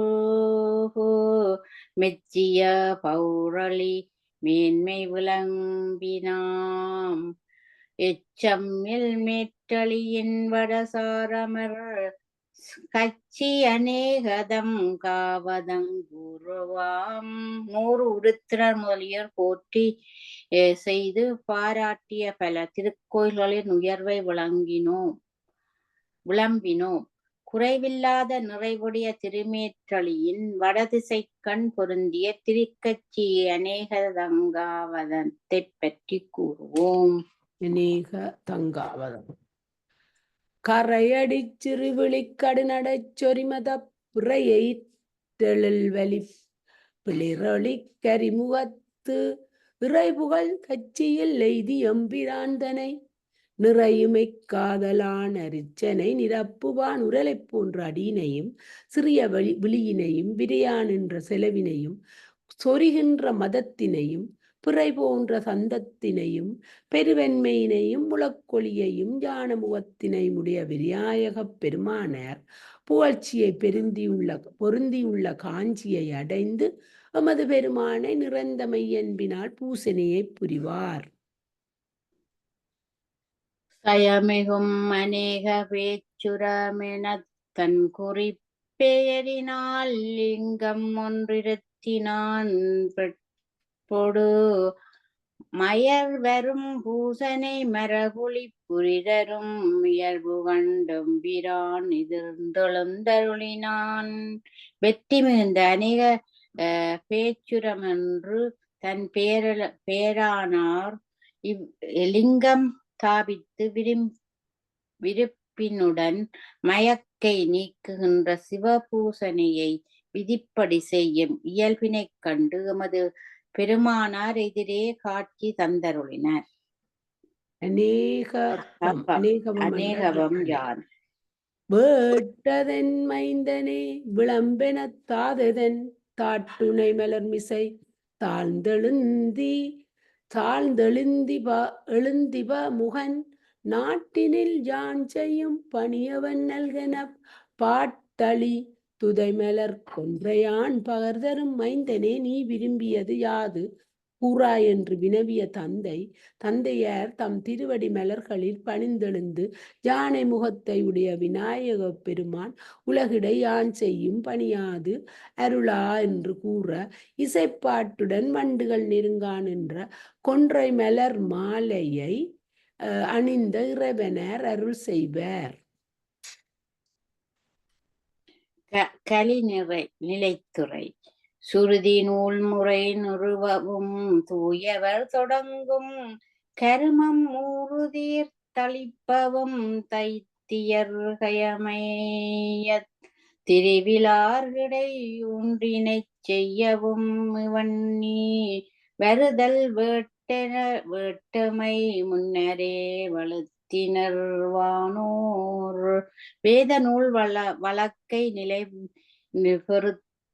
மெச்சிய பௌரளி மேன்மை விளம்பினாம் எச்சம்மில் மேற்றளியின் வடசாரமர் கச்சி அநேகதம் காவதங்குருவாம் 100 உருத்திரர் முதலியோர் போற்றி செய்து பாராட்டிய பல திருக்கோயில்களின் உயர்வை விளம்பினோம். குறைவில்லாத நிறைவுடைய திருமேற்றளியின் வடதிசை கண் பொருந்திய திருக்கச்சி அநேகதங்காவதத்தை பற்றி கூறுவோம். அநேகதங்காவதம் கரையடி சிறுவிழிக்கடுநடைச் சொரிமத பிறையை தெழில்வலி பிளிரொளி கரிமுகத்து இறைபுகழ் கட்சியில் எய்தி எம்பிராந்தனை நிறையுமை காதலான் அரிச்சனை நிரப்புவான் உரலை போன்ற அடியினையும் சிறிய விழியினையும் விரையான் என்ற செலவினையும் சொரிகின்ற மதத்தினையும் பிறை போன்ற சந்தத்தினையும் பெருவெண்மையினையும் முழக்கொழியையும் ஞான முகத்தினையும் உடைய விநாயகப் பெருமானார் புகழ்ச்சியை பொருந்தியுள்ள காஞ்சியை அடைந்து எமது பெருமானை நிறைந்த மெய்யன்பினால் பூசனையை புரிவார். சயமிகும் அநேக பேச்சுரமெனத் தன் குறிப்பெயரினால் லிங்கம் ஒன்றிருத்தினான் பொடு மயர் வரும் பூசனை மரகுழி புரிதரும் இயல்பு கண்டும் பிரான் எதிர்ந்தெழுந்தருளினான். வெற்றி மிகுந்த அநேக பேச்சுரம் என்று தன் பேரானார் லிங்கம் தாபித்து விருப்பினுடன் மயக்கை நீக்குகின்ற சிவபூசனையை விதிப்படி செய்யும் இயல்பினை கண்டு எமது பெருமானார் எதிரே காட்சி தந்தருளினார். அநேகவம் யான் வேட்டதன் மைந்தனே விளம்பெனத் தாததன் தாட்டுணை மலர்மிசை எழுந்திப முகன் நாட்டினில் யான் செய்யும் பணியவன் நல்கென பாட்டளி துதைமலர் கொன்றையான் பகர்தரும் மைந்தனே நீ விரும்பியது யாது கூறாய் என்று வினவிய தந்தையார் தம் திருவடி மலர்களில் பணிந்தெழுந்து யானை முகத்தை உடைய விநாயக பெருமான் உலகிடை யான் செய்யும் பணியாது அருளா என்று கூற இசைப்பாட்டுடன் வண்டுகள் நெருங்கான் என்ற கொன்றை மலர் மாலையை அணிந்த இறைவனர் அருள் செய்வார். கலி நிலைத்துறை சுருதி நூல்முறை நிறுவவும் தூயவர் தொடங்கும் கருமம் ஊறுதீர் தளிப்பவும் தைத்தியர்கயமைய திருவிழார்கிடை ஒன்றினைச் செய்யவும் வன்னி வருதல் வேட்டமை முன்னரே வலுத்தினர்வானோர் வேத நூல் வழக்கை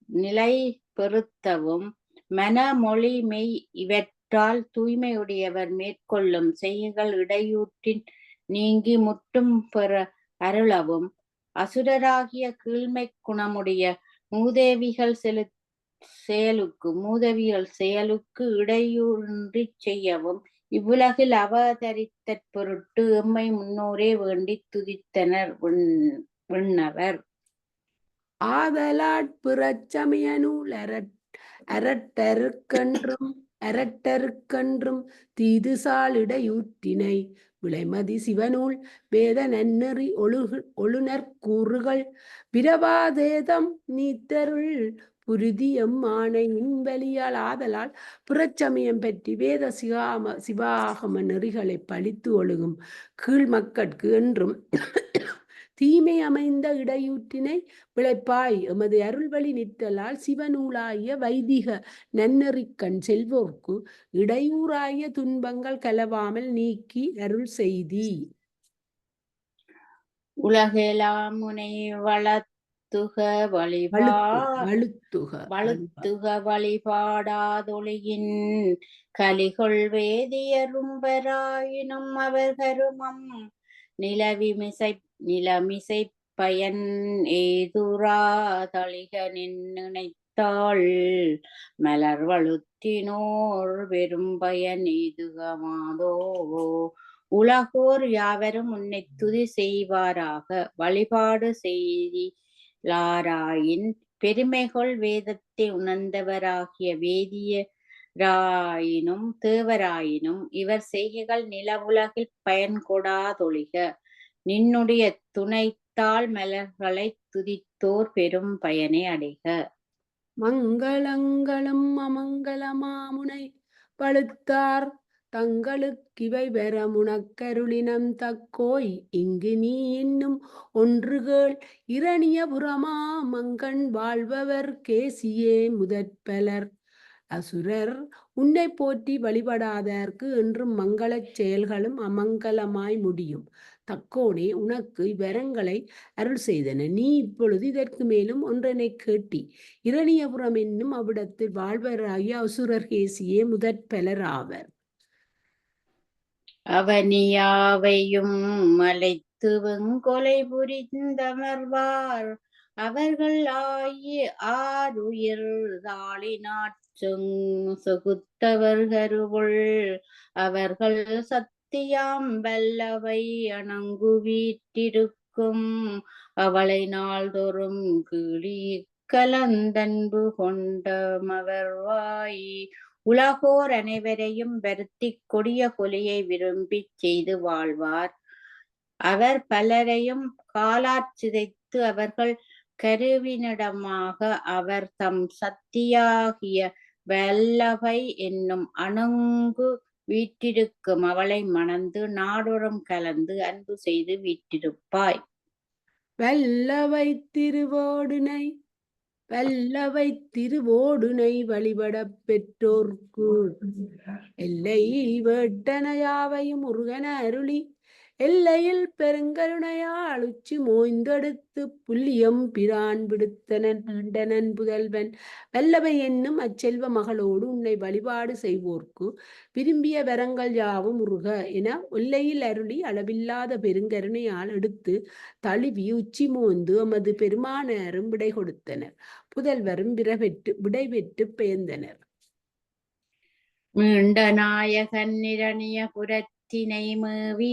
நிலை பெறுத்தவும் மனமொழி மெய் இவற்றால் தூய்மையுடையவர் மேற்கொள்ளும் செய்கைகள் இடையூற்றின் நீங்கி முற்றும் பெற அருளவும் அசுரராகிய கீழ்மை குணமுடைய மூதேவிகள் செயலுக்கு இடையூறின்றி செய்யவும் இவ்வுலகில் அவதரித்த பொருட்டு எம்மை முன்னோரே வேண்டி துதித்தனர் விண்ணவர். ஆதலாட்புறச்சமய நூல் அரட்டருக்கன்றும் தீதுசால் இடையூற்றினை விளைமதி சிவநூல் வேத நன்னறி ஒழுனர் கூறுகள் பிரபாதேதம் நீத்தருள் புரிதியம் ஆணையின் வலியால் ஆதலால் புறச்சமயம் பற்றி வேத சிவாகம நெறிகளை பழித்து ஒழுகும் கீழ் மக்கட்கு என்றும் தீமை அமைந்த இடையூற்றினை விளைப்பாய் எமது அருள்வழி நிற்றலால் சிவநூலாகிய வைதிக நன்னறிக்கண் செல்வோர்க்கு இடையூறாய துன்பங்கள் கலவாமல் நீக்கி அருள் செய்தி. உலகெலாம் முனை வளத்துக வழிபாடாதொழியின் கலிகொள் வேதியரும்பராயினும் அவர் கருமம் நிலமிசை பயன் ஏதுரா தளிக நினைத்தாள் மலர் வழுத்தினோர் பெரும் பயன் ஏதுகமாதோ. உலகோர் யாவரும் உன்னை துதி செய்வாராக வழிபாடு செய்தாராயின் பெருமைகொள் வேதத்தை உணர்ந்தவராகிய வேதியராயினும் தேவராயினும் இவர் செய்கைகள் நிலவுலகில் பயன் கொடாதொழிக நின்னுடைய துணைத்தாள் மலர்களை துதித்தோர் பெரும் பயனை அடைக. மங்களங்களும் அமங்கலமாமுனை பழுத்தார் தங்களுக்கிவை பெற முனக்கருளினம் தக்கோய் இங்கு நீ இன்னும் ஒன்றுகள் இரணியபுரமா மங்கண் வாழ்பவர் கேசியே முதற்பலர் அசுரர் உன்னை போற்றி வழிபடாதற்கு என்றும் மங்களச் செயல்களும் அமங்கலமாய் முடியும். தக்கோனே உனக்கு இவ்வரங்களை அருள் செய்தன. நீ இப்பொழுது இதற்கு மேலும் ஒன்றனை கேட்டி இரணியபுரம் என்னும் அவ்விடத்தில் வாழ்வராகிய அசுரர் கேசியே முதற்பலர் ஆவர். அவனியாவையும் மலைத்து வெங்கொலை புரிந்தமர்வார் அவர்கள் ஆறுயிர் தாளினாற் சொகுத்தவர் கருவுள் அவர்கள் சத்தியாம் வல்லவை அணங்கு வீற்றிருக்கும் அவளை நாள்தோறும் கிளி கலந்தன்பு கொண்டமவர்வாய் உலகோர் அனைவரையும் வருத்தி கொடிய கொலையை விரும்பி செய்து வாழ்வார். அவர் பலரையும் காலாற் சிதைத்து அவர்கள் கருவினிடமாக அவர் தம் சக்தியாகிய வல்லவை என்னும் அணங்கு வீற்றிருக்கும் அவளை மணந்து நாடொரும் கலந்து அன்பு செய்து வீற்றிருப்பாய். வல்லவை திருவோடுனை வழிபட பெற்றோர்க்கு எல்லை வேட்டனையாவையும் முருகன அருளி எல்லையில் பெருங்கருணையால் உச்சி மோய்ந்தெடுத்து புல்லியம் பிரான் விடுத்தனன் புதல்வன் வல்லவை என்னும் அச்செல்வ மகளோடு உன்னை வழிபாடு செய்வோர்க்கு விரும்பிய வரங்கள் யாவும் முருக என எல்லையில் அருளி அளவில்லாத பெருங்கருணையால் எடுத்து தழுவி உச்சி மோந்து எமது பெருமானாரும் விடை கொடுத்தனர். புதல்வரும் விடை பெற்று பெயர்ந்தனர். மீண்ட நாயகன் இரணிய புரத்தினை மேவி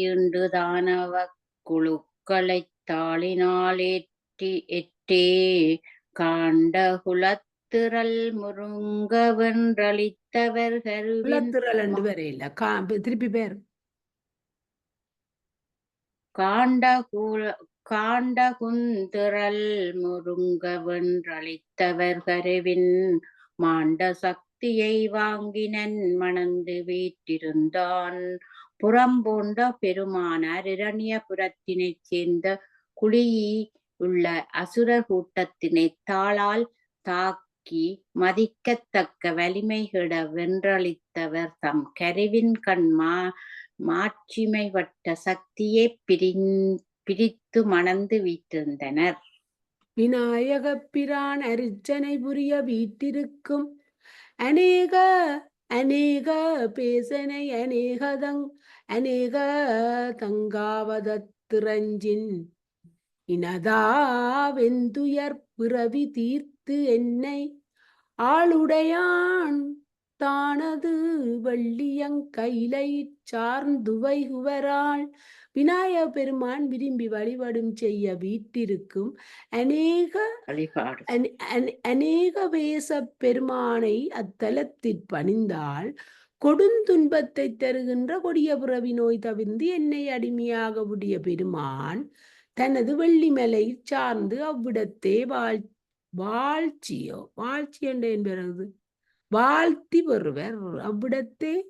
இண்டு தானவ குழுக்களைத் தாளினால் எற்றே காண்ட குலத்திரள் முருங்க வென்றளித்தவர் கருவின் குலத்திரள் என்று வரையில திருப்பி பேர் காண்ட குந்திரல் முருங்க வென்றளித்தவர் கருவின் மாண்ட சக்தியை வாங்கினன் மணந்து வீற்றிருந்தான் புறம்போண்ட பெருமானார் இரணியபுரத்தினைச் சேர்ந்த குழியி உள்ள அசுரர் கூட்டத்தினை தாளால் தாக்கி மதிக்கத்தக்க வலிமை கெட வென்றளித்தவர் தம் கருவின் கண் மாட்சிமைப்பட்ட சக்தியை பிரித்து மணந்து வீற்றிருந்தனர். விநாயக பிரான் அர்ச்சனை புரிய வீட்டிருக்கும் அநேக பேசனை அநேக தங்காவதத்திரஞ்சின் இனதாவெந்துயர் பிறவி தீர்த்து என்னை ஆளுடையான் தானது வெள்ளியங்கைலை சார்ந்துவைகுவரால் விநாயக பெருமான் விரும்பி வழிபடும் செய்ய வீட்டிருக்கும் அநேக வேச பெருமானை அத்தலத்தில் பணிந்தால் கொடுந்துன்பத்தை தருகின்ற கொடிய பிறவி நோய் தவிர்ந்து என்னை அடிமையாக உடைய பெருமான் தனது வெள்ளிமலை சார்ந்து அவ்விடத்தே வாழ்ச்சி என்பது வாழ்த்தி வருவர் அவ்விடத்தே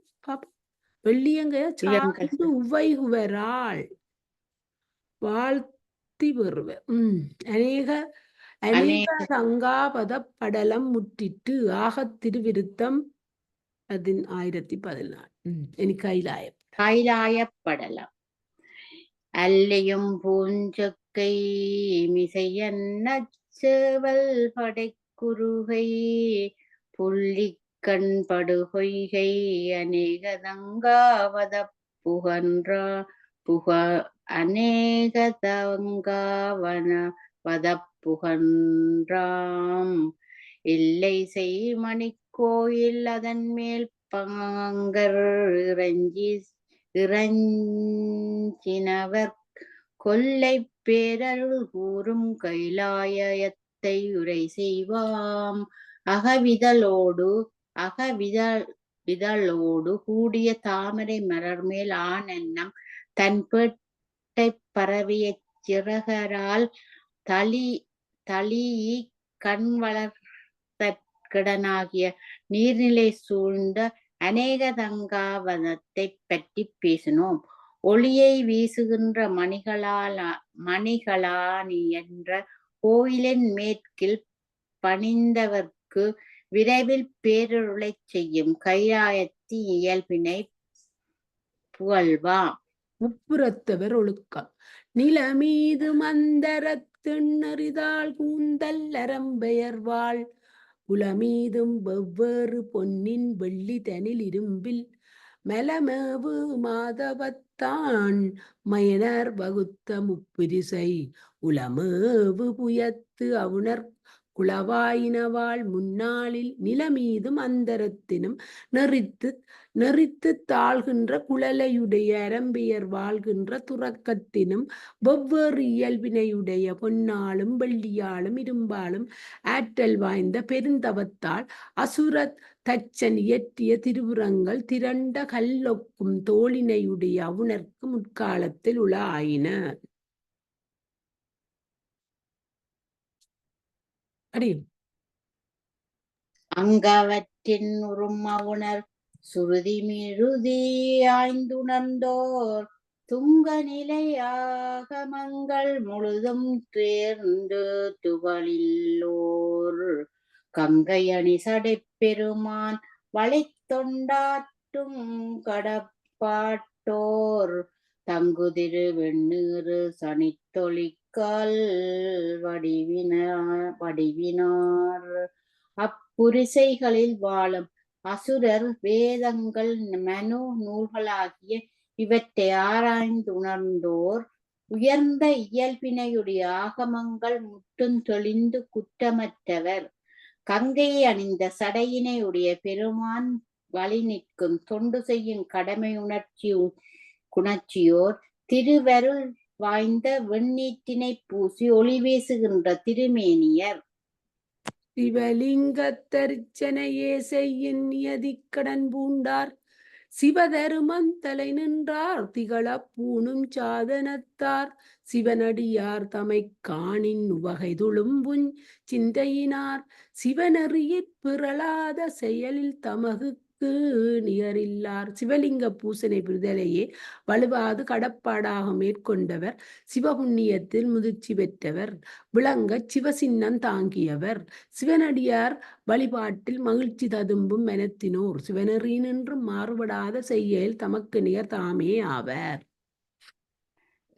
வெள்ளியங்க சார்ந்து உவைகுவரால் வாழ்த்தி வருவர். அநேக சங்காபத படலம் முற்றிட்டு ஆகத் திருவிருத்தம் 1014 எனக்கு கைலாயப்படலம் அல்லையும் பூஞ்சொக்கை மிசையன்னச் சேவல் படைக்குருகை புள்ளிக்கண் படுகொய்கை அநேகதங்காவத புகன்றாம் எல்லை செய்மணி கோயில் அதன் மேல் பங்கர் இறஞ்சினவர் கொல்லை பேரருள் கூறும் கைலாயத்தை உரை செய்வாம் அகவிதழோடு கூடிய தாமரை மலர்மேல் ஆனென்னம் தன் பேட்டை பரவிய சிறகரால் தளி கண் வளர்த்தற்கிடனாகிய நீர்நிலை சூழ்ந்த அநேக தங்காவனத்தை பற்றி பேசினோம். ஒளியை வீசுகின்ற மணிகளானி என்ற கோயிலின் மேற்கில் பணிந்தவர்க்கு விரைவில் பேரருளை செய்யும் கைலாயத்தின் இயல்பினை புகழ்வாம். முப்புறத்தவர் ஒழுக்கம் நிலமீது மந்தரத்திணறிதாள் கூந்தல் அரம்பெயர்வாள் புலமீதும் வெவ்வேறு பொன்னின் வெள்ளி தனில் இரும்பில் மலமேவு மாதவத்தான் மயனர் வகுத்த முப்பிரிசை உலமேவு புயத்து அவுணர் குளவாயினவாள் முன்னாளில் நிலமீதும் அந்தரத்தினும் நெறித்து தாழ்கின்ற குழலையுடைய அரம்பியர் வாழ்கின்ற துறக்கத்தினும் வெவ்வேறு இயல்பினையுடைய பொன்னாலும் வெள்ளியாலும் இரும்பாலும் ஆற்றல் வாய்ந்த பெருந்தவத்தால் அசுரத் தச்சன் இயற்றிய திருவுரங்கள் திரண்ட கல்லொக்கும் தோளினையுடைய அவுணர்க்கு முற்காலத்தில் உள ஆயின. அங்கவற்றின் உறும் அவுணர் சுருதி மிருதி ஆய்ந்துணர்ந்தோர் துங்க நிலை ஆகமங்கள் முழுதும் தேர்ந்து துகளில்லோர் கங்கையணி சடைப்பெருமான் வளைத்தொண்டாற்றும் கடப்பாட்டோர் தங்குதிரு வெண்ணீறு சனித்தொழிக்கால் வடிவினார் அப்புரிசைகளில் வாழும் அசுரர் வேதங்கள் மனு நூல்களாகிய இவற்றை ஆராய்ந்து உணர்ந்தோர் உயர்ந்த இயல்பினையுடைய ஆகமங்கள் முற்றும் தெளிந்து குற்றமற்றவர் கங்கையை அணிந்த சடையினை உடைய பெருமான் வழி நிற்கும் தொண்டு செய்யும் கடமை குணர்ச்சியோர் திருவருள் வாய்ந்த வெண்ணீற்றினை பூசி ஒளி வீசுகின்ற திருமேனியர். சிவலிங்கத்தரிச்சனையே செய்யின் நியதிக்கடன் பூண்டார் சிவதருமன் தலை நின்றார் திகழ பூணும் சாதனத்தார் சிவனடியார் தமை காணின் உவகை துளும்புஞ் சிந்தையினார் சிவனறியிற் பிறளாத செயலில் தமகுக்கு நிகரில்லார். சிவலிங்க பூசனை புரிதலையே வலுவாது கடப்பாடாக மேற்கொண்டவர், சிவபுண்ணியத்தில் முதிர்ச்சி பெற்றவர், விளங்க சிவசின்னம் தாங்கியவர், சிவனடியார் வழிபாட்டில் மகிழ்ச்சி ததும்பும் மனத்தினோர், சிவனறி நின்றும் மாறுபடாத செய்யல் தமக்கு நிகர் தாமே ஆவர்.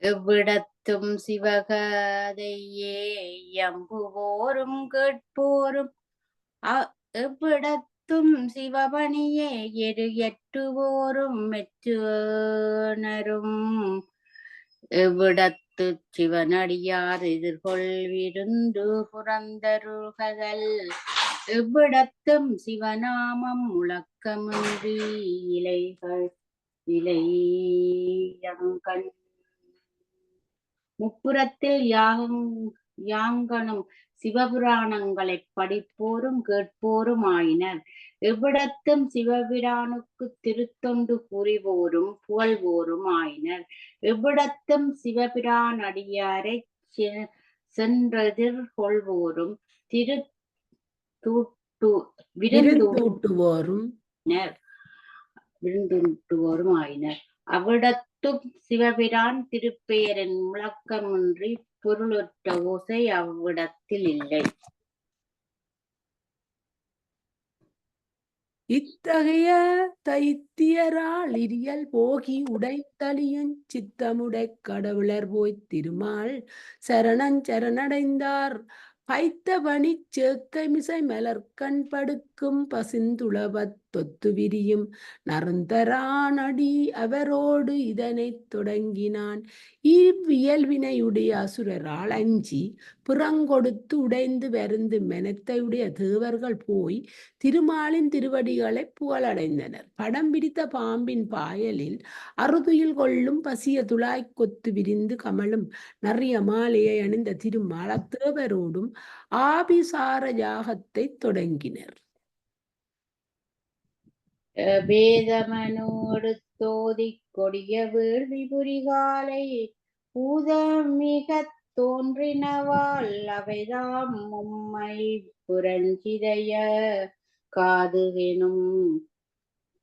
எவ்விடத்தும் சிவகதையே எம்புவோரும் கேட்போரும் எவ்விடத்தும் சிவபணியே எட்டுவோரும் மெச்சுனரும் எவ்விடத்து சிவனடியார் எதிர்கொள்விருந்து புறந்தருள்கள் எவ்விடத்தும் சிவநாமம் முழக்கமின்றி இலையங்கண் முப்புறத்தில் யாங்கனும் சிவபுராணங்களை படிப்போரும் கேட்போரும் ஆயினர். எவ்விடத்தும் சிவபிரானுக்கு திருத்தொண்டு புரிவோரும் புகழ்வோரும் ஆயினர். எவ்விடத்தும் சிவபிரான் அடியாரை சென்றெதிர் கொள்வோரும் விருந்தூட்டுவோரும் ஆயினர். அவ்விடத்தும் சிவபிரான் திருப்பெயரின் முழக்கமின்றி பொருளொற்ற ஓசை அவ்விடத்தில் இல்லை. இத்தகைய தைத்தியரால் இரியல் போகி உடைத்தலியுஞ் சித்தமுடை கடவுளர் போய்த் திருமால் சரணடைந்தார் பைத்தபணி சேக்கைமிசை மலர்கண் படுக்கும் பசிந்துளபத் தொத்து விரியும் நருந்தரானடி அவரோடு இதனை தொடங்கினான். இவ்வியல்வினையுடைய அசுரரால் அஞ்சி புறங்கொடுத்து உடைந்து வருந்து மெனத்தையுடைய தேவர்கள் போய் திருமாலின் திருவடிகளை புகழடைந்தனர். படம் பிடித்த பாம்பின் பாயலில் அறுதுயில் கொள்ளும் பசிய துளாய் கொத்து விரிந்து கமலும் நறிய மாலையை அணிந்த திருமால் அத்தேவரோடும் ஆபிசார யாகத்தை தொடங்கினர். வேதமனோடு தோதி கொடிய வேள்வி புரிகாலை பூதமிக தோன்றினவால் அவைதாம் மும்மை புரஞ்சிதைய காதுகெனும்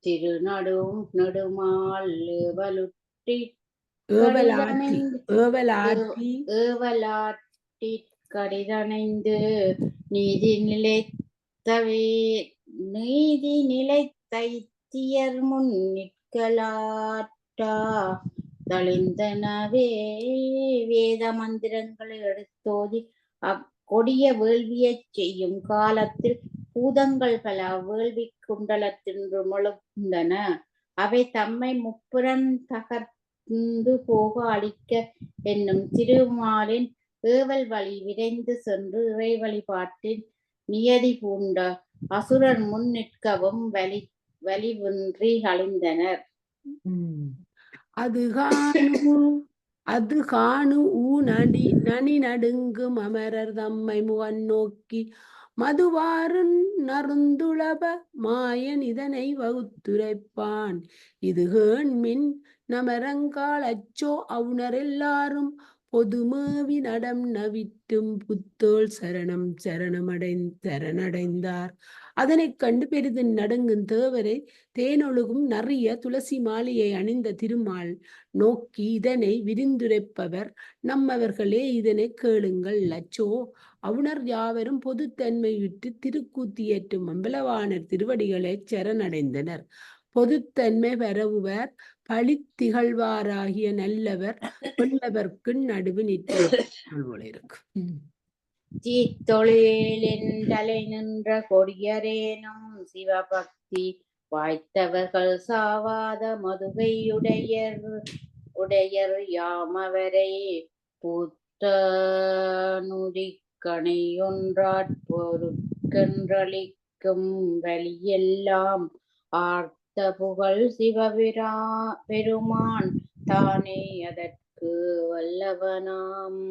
திருநடும் நெடுமால் ஏவலாட்டி கடிதணைந்து நீதி நிலைத்தைத்தியர் முன் நிற்கலாற்றா தளிந்தனவே. வேத மந்திரங்களை எடுத்தோதி கொடிய வேள்வியைச் செய்யும் காலத்தில் பூதங்கள் பல வேள்வி குண்டலத்தின்று முழுந்தன. அவை தம்மை முப்புறன் தகர்ந்து போக அளிக்க என்னும் திருமாலின் ஏவல் வழி விரைந்து சென்று இறை வழிபாட்டின் நியதி பூண்ட அசுரர் முன் நிற்கவும் வலிவின்றி அழிந்தனர். அது காணு நனி நடுங்கும் அமரர் தம்மை முகன் நோக்கி மதுவாறு நருந்துளப மாயன் இதனை வகுத்துரைப்பான். இது கேண்மின் நமரங்கால் அச்சோ அவுணர் எல்லாரும் பொதுமேவி நடம் நவிட்டும் புத்தோள் சரணடைந்தார். அதனைக் கண்டு பெரிதும் நடுங்கும் தேவரை தேனொழுகும் நறிய துளசி மாலையை அணிந்த திருமால் நோக்கி இதனை விரிந்துரைப்பவர் நம்மவர்களே, இதனை கேளுங்கள். அச்சோ அவுணர் யாவரும் பொதுத்தன்மையுற்று திருக்கூத்தியேற்றும் அம்பலவாணர் திருவடிகளை சரணடைந்தனர். பொதுத்தன்மை பரவுவர் பழித்திகழ்வாராகிய நல்லவர் கொல்லவர்க்கு நடுவு நிற்கும் இருக்கும். தீத்தொழிலின் தலை நின்ற கொடியரேனும் சிவபக்தி வாய்த்தவர்கள் சாவாத மதுவை உடையர் யாமவரை பூத்த நுதிக்கணை ஒன்றாற் ஆர்க்கென்றளிக்கும் வழியெல்லாம் ஆர்த்த புகழ் பெருமான் தானே அதற்கு வல்லவனாம்.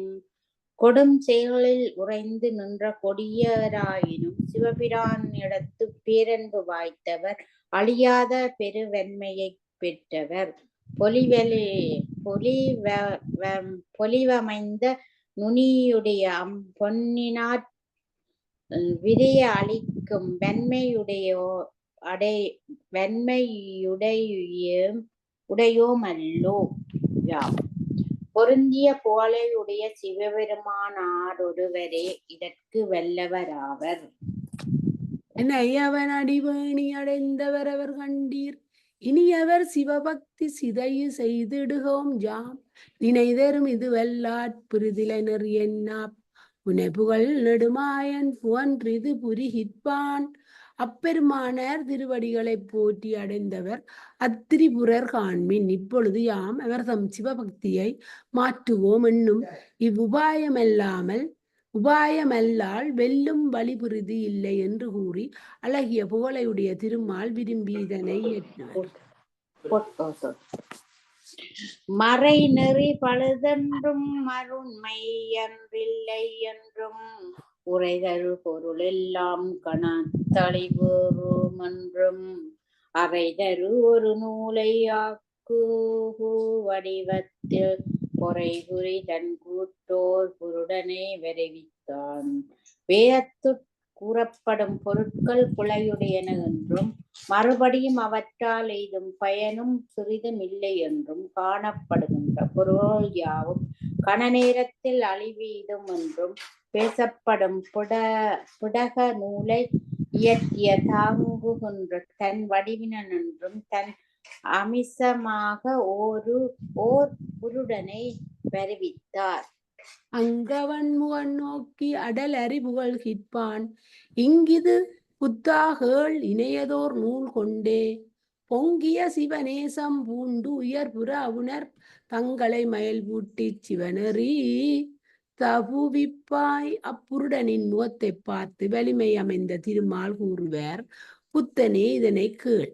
கொடும் செயல்களில் உறைந்து நின்ற கொடியராயினும் சிவபிரான் இடத்து பேரன்பு வாய்த்தவர், அழியாத பெருவன்மையை பெற்றவர். பொலிவமைந்த நுனியுடைய பொன்னினாற் விரிய அளிக்கும் உடையோமல்லோ யாம். பொருந்திய புகழையுடைய சிவபெருமானார் ஒருவரே இதற்கு வல்லவராவர். அவன் அடிவேணி அடைந்தவர் அவர் கண்டீர், இனியவர் சிவபக்தி சிதையு செய்திடுகோம் யாம். நினைதரும் இது வல்லாட் பிரிதிலை நெறியென்னாப், புனைபுகழ் நெடுமாயன் புவன்றிது புரிகிற்பான். அப்பெருமானார் திருவடிகளை போற்றி அடைந்தவர் அத்திரிபுரர் காண்மின். இப்பொழுது யாம் அவர் தம் சிவபக்தியை மாற்றுவோம் என்னும் உபாயமல்லால் வெல்லும் வழிபுரிதி இல்லை என்று கூறி அழகிய புகழையுடைய திருமால் விரும்பி இதனை ஏற்றினார். மறை நெறி பழுதென்றும் மருண்மை அன்றில்லை என்றும், உரைதரு பொருள் எல்லாம் கணத்தளிவரும் என்றும், அரைதரு ஒரு நூலை ஆக்கு வடிவத்தில் பொறைபுரி தன் கூட்டோர் புருடனை விரைவித்தான். வேதத்துட் கூறப்படும் பொருட்கள் பிழையுடையன என்றும், மறுபடியும் அவற்றால் எய்தும் பயனும் சிறிதும் இல்லை என்றும் காணப்படுகின்ற பொருள் யாவும் கண நேரத்தில் அழிவீதும் என்றும் பேசப்படும் புடக நூலை இயற்றிய தாங்குகின்ற தன் வடிவினன் என்றும் தன் அமிசமாக ஓர் புருடனை வருவித்தார். அங்கவன் முகன் நோக்கி அடல் அறிபுகழ் கிற்பான், இங்கிது புத்தாகேள் இணையதோர் நூல் கொண்டே, பொங்கிய சிவநேசம் பூண்டு உயர்புற அவுணர் தங்களை மயல் பூட்டிச் சிவனெறி தபுவிப்பாய். அப்புருடனின் முகத்தை பார்த்து வலிமை அமைந்த திருமால் கூறுவார், புத்தனே இதனை கேள்.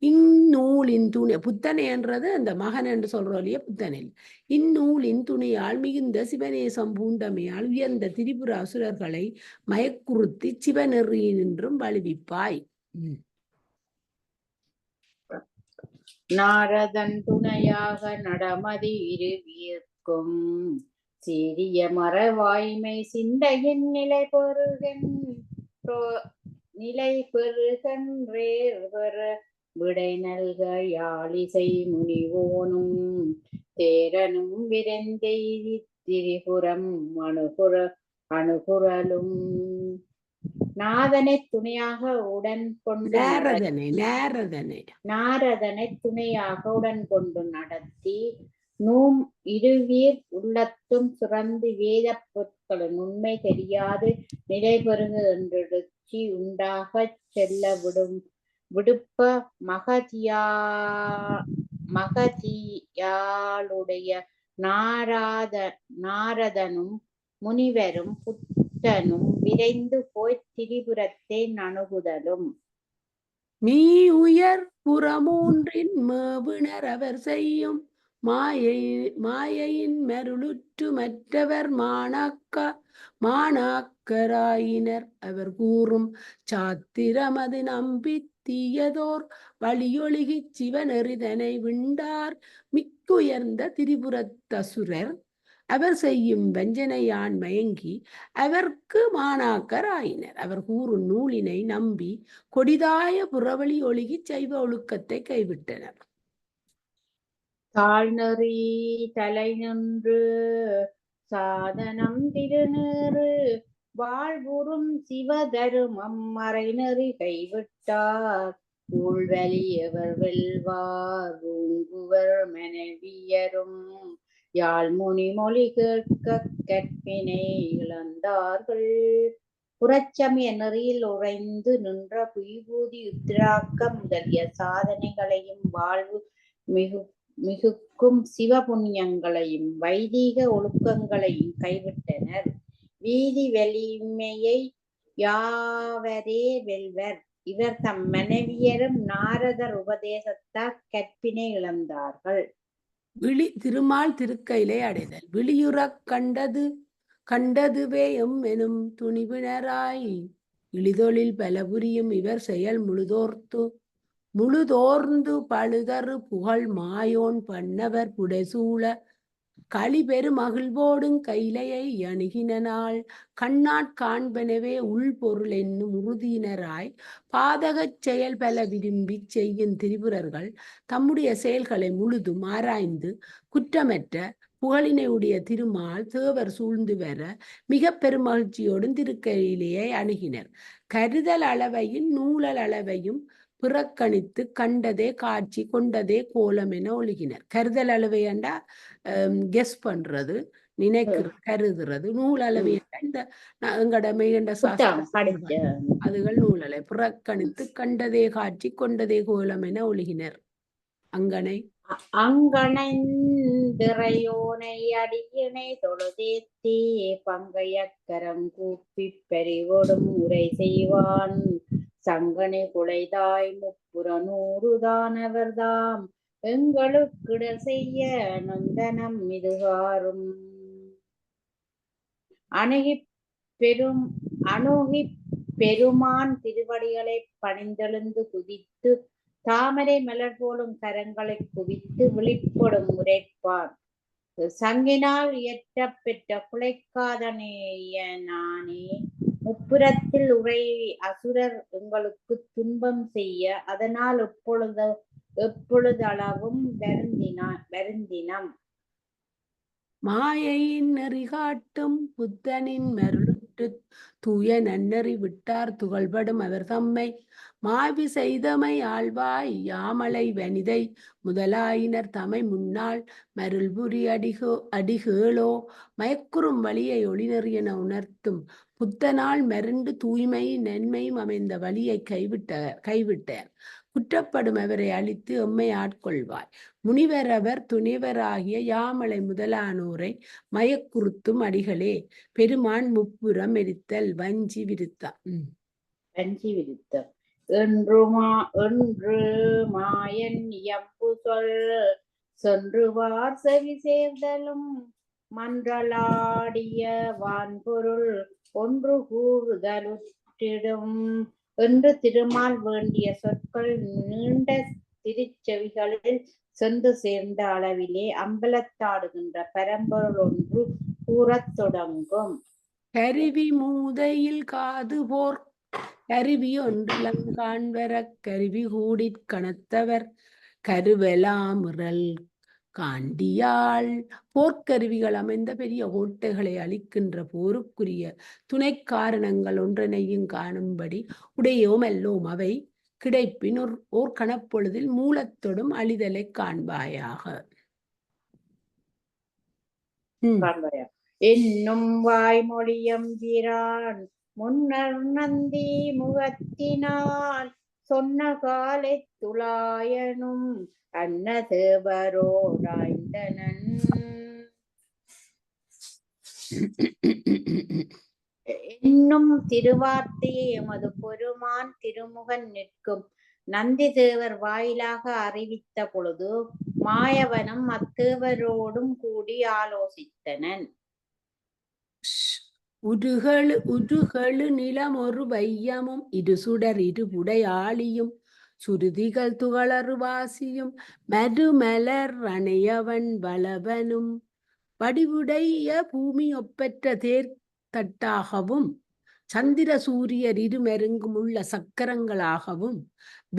இந்நூலின் துணை, புத்தனை என்றது அந்த மகன் என்று சொல்றோலிய புத்தனில், இந்நூலின் துணையால் மிகுந்த சிவநேசம் பூண்டமையால் உயர்ந்த திரிபுர அசுரர்களை மயக்குறுத்தி சிவநெறியினின்றும் வலிவிப்பாய். நாரதன் துணையாக நடமதி இருவியர்க்கும் சீரிய மறவாய்மை சிந்தையின் நிலை பெறுகின்றேர் விடை நல்க யாழிசை முனிவோனும் தேரனும் விரைந்தெய்தி திரிபுரம் அணுகுறலும். நாரதனை துணையாக உடன் கொண்டு நடத்தி இருவீர் உள்ளத்தும் சுரந்து வேத பொருட்களின் உண்மை தெரியாது நிலை பெறுக என்றெடுச்சி உண்டாக செல்ல விடுப்ப மகதியாளுடைய நாரதனும் முனிவரும் புத்தனும் விரைந்து போய் திரிபுரத்தை அணுகுதலும். மீ உயர் புறமூன்றின் மேவினர் அவர் செய்யும் மாயையின் மருளுற்று மற்றவர் மாணாக்கராயினர். அவர் கூறும் சாத்திரமது நம்பி தீயதோர் வழியொழுகிச் சிவனெறிதனை விண்டார் மிக்குயர்ந்த திரிபுரத்தசுரர். அவர் செய்யும் வஞ்சனையான் மயங்கி அவர்க்கு மாணாக்கர் ஆயினர். அவர் கூறும் நூலினை நம்பி கொடிதாய புறவழி ஒழுகி சைவ ஒழுக்கத்தை கைவிட்டனர். தாழ்நெறி தலை நின்று சாதனம் திருநீறு வாழ்வுறும் சிவதருமம் மறைநெறி கைவிட்டார். ஊழ்வலியவர் வெல்வார் ஊங்குவர் மனைவியரும் யாழ்முனி மொழி கேட்க கற்பினை இழந்தார்கள். புறச்சமய நெறியில் உறைந்து நின்ற புய்பூதி உத்திராக்கம் முதலிய சாதனைகளையும் வாழ்வு மிகுக்கும் சிவபுண்ணியங்களையும் வைதீக ஒழுக்கங்களையும் கைவிட்டனர். வீதி வலிமையை யாவரே வெல்வர். இவர் தம் மனைவியரும் நாரதர் உபதேசத்தால் கற்பினை இழந்தார்கள். திருமால் திருக்கையிலே அடைதல். விழியுறக் கண்டதுவே எனும் துணிவினராய் இழிதொழில் பலபுரியும் இவர் செயல் முழுதோர்ந்து பழுதறு புகழ் மாயோன் பண்ணவர் புடைசூழ களிபெரு மகிழ்வோடும் கைலையை அணுகினால் கண்ணாட் காண்பனவே உள்பொருள் என்னும் உறுதியினராய் பாதகச் செயல் பல விரும்பி செய்யும் திரிபுரர்கள் தம்முடைய செயல்களை முழுதும் ஆராய்ந்து குற்றமற்ற புகழினை உடைய திருமால் தேவர் சூழ்ந்து வர மிக பெருமகிழ்ச்சியோடும் திருக்கையிலேயே அணுகினர். கருதல் அளவையும் நூலல் அளவையும் புறக்கணித்து கண்டதே காட்சி கொண்டதே கோலம் என ஒழுகினர். கருதல் அளவை என்றா கெஸ் பண்றது, நினைக்கிறது, கருதுறது. நூல் அளவை இந்த எங்கட மெய்கண்ட அதுகள் நூலலை புறக்கணித்து கண்டதே காட்சி கொண்டதே கோலம் என ஒழுகினர். அங்கனை அங்கனைந்திரையோனை அடியினை தொழுதேத்தே பங்கையக்கரம் கூப்பி பெரிவோடும் உரை செய்வான் சங்கனை குலைதாய் முப்புற 100 தானவர்தாம் எங்களுக்கிடர் செய்ய நொந்தனம் மிதுகாரும் அணுகி பெருமான் திருவடிகளை பணிந்தெழுந்து குதித்து தாமரை மலர் போலும் கரங்களை குவித்து விழிப்படும் உரைப்பான். சங்கினால் இயற்றப் பெற்ற குலைக்காதனேயனானே முப்புறத்தில் உரை அசுரர் உங்களுக்கு துன்பம் செய்ய அதனால் எப்பொழுதளவும் வருந்தினம். மாயையின் நெறிகாட்டும் புத்தனின் மருளுற்று தூய நன்னறி விட்டார் துகள்படும் அவர் தம்மை மாவி செய்தமை ஆழ்வாய் யாமலை வனிதை முதலாயினர் தமை முன்னால் மருள்புரி அடிகேளோ மயக்குறும் வழியை ஒளிநெறியென உணர்த்தும் புத்தனால் மருண்டு தூய்மை நன்மையும் அமைந்த வழியை கைவிட்டார். குற்றப்படும் அவரை அழித்து எம்மை ஆட்கொள்வாய். முனிவரவர் துணிவராகிய யாமலை முதலானோரை மயக்குறுத்தும் அடிகளே. பெருமான் முப்புறம் எரித்தல் வஞ்சி விருத்தம் என்று மாயன் இயம்பு சொல் சென்றுவார் செவி சேர்தலும் மன்றலாடிய வான்பொருள் ஒன்று கூறுதலுற்றிடும் என்று திருமால் வேண்டிய சொற்கள் நீண்ட திருச்செவிகளில் சென்று சேர்ந்த அளவிலே அம்பலத்தாடுகின்ற பரம்பொருள் ஒன்று கூறத் தொடங்கும். கருவி மூதையில் காது போர் கருவி ஒன்றிலங்காண்வர கருவி கூடிற் கணத்தவர் கருவெலாமிறல் காண்டியாள். போர்க்கருவிகள் அமைந்த பெரிய கோட்டைகளை அளிக்கின்ற போருக்குரிய துணை காரணங்கள் ஒன்றனையும் காணும்படி உடையோம் அல்லோம். அவை கிடைப்பின் ஓர் கணப்பொழுதில் மூலத்தொடும் அழிதலை காண்பாயாக. என்னும் வாய்மொழியம் வீரான் முன்னர் நந்தி முகத்தினால் சொன்ன காலை துளாயனும் அன்னதேவரோடாய்ந்தனன் என்னும் திருவார்த்தையை எமது பெருமான் திருமுகன் நிற்கும் நந்தி தேவர் வாயிலாக அறிவித்த பொழுது மாயவனும் அத்தேவரோடும் கூடி ஆலோசித்தனன். உருகழு நிலம் ஒரு வையமும் இருசுடர் இருபுடை ஆளியும் சுருதிகள் துகளறு வாசியும் மருமலர் அணையவன் வளவனும் வடிவுடைய பூமி ஒப்பற்ற தேர் தட்டாகவும் சந்திர சூரியர் இருமெருங்கும் உள்ள சக்கரங்களாகவும்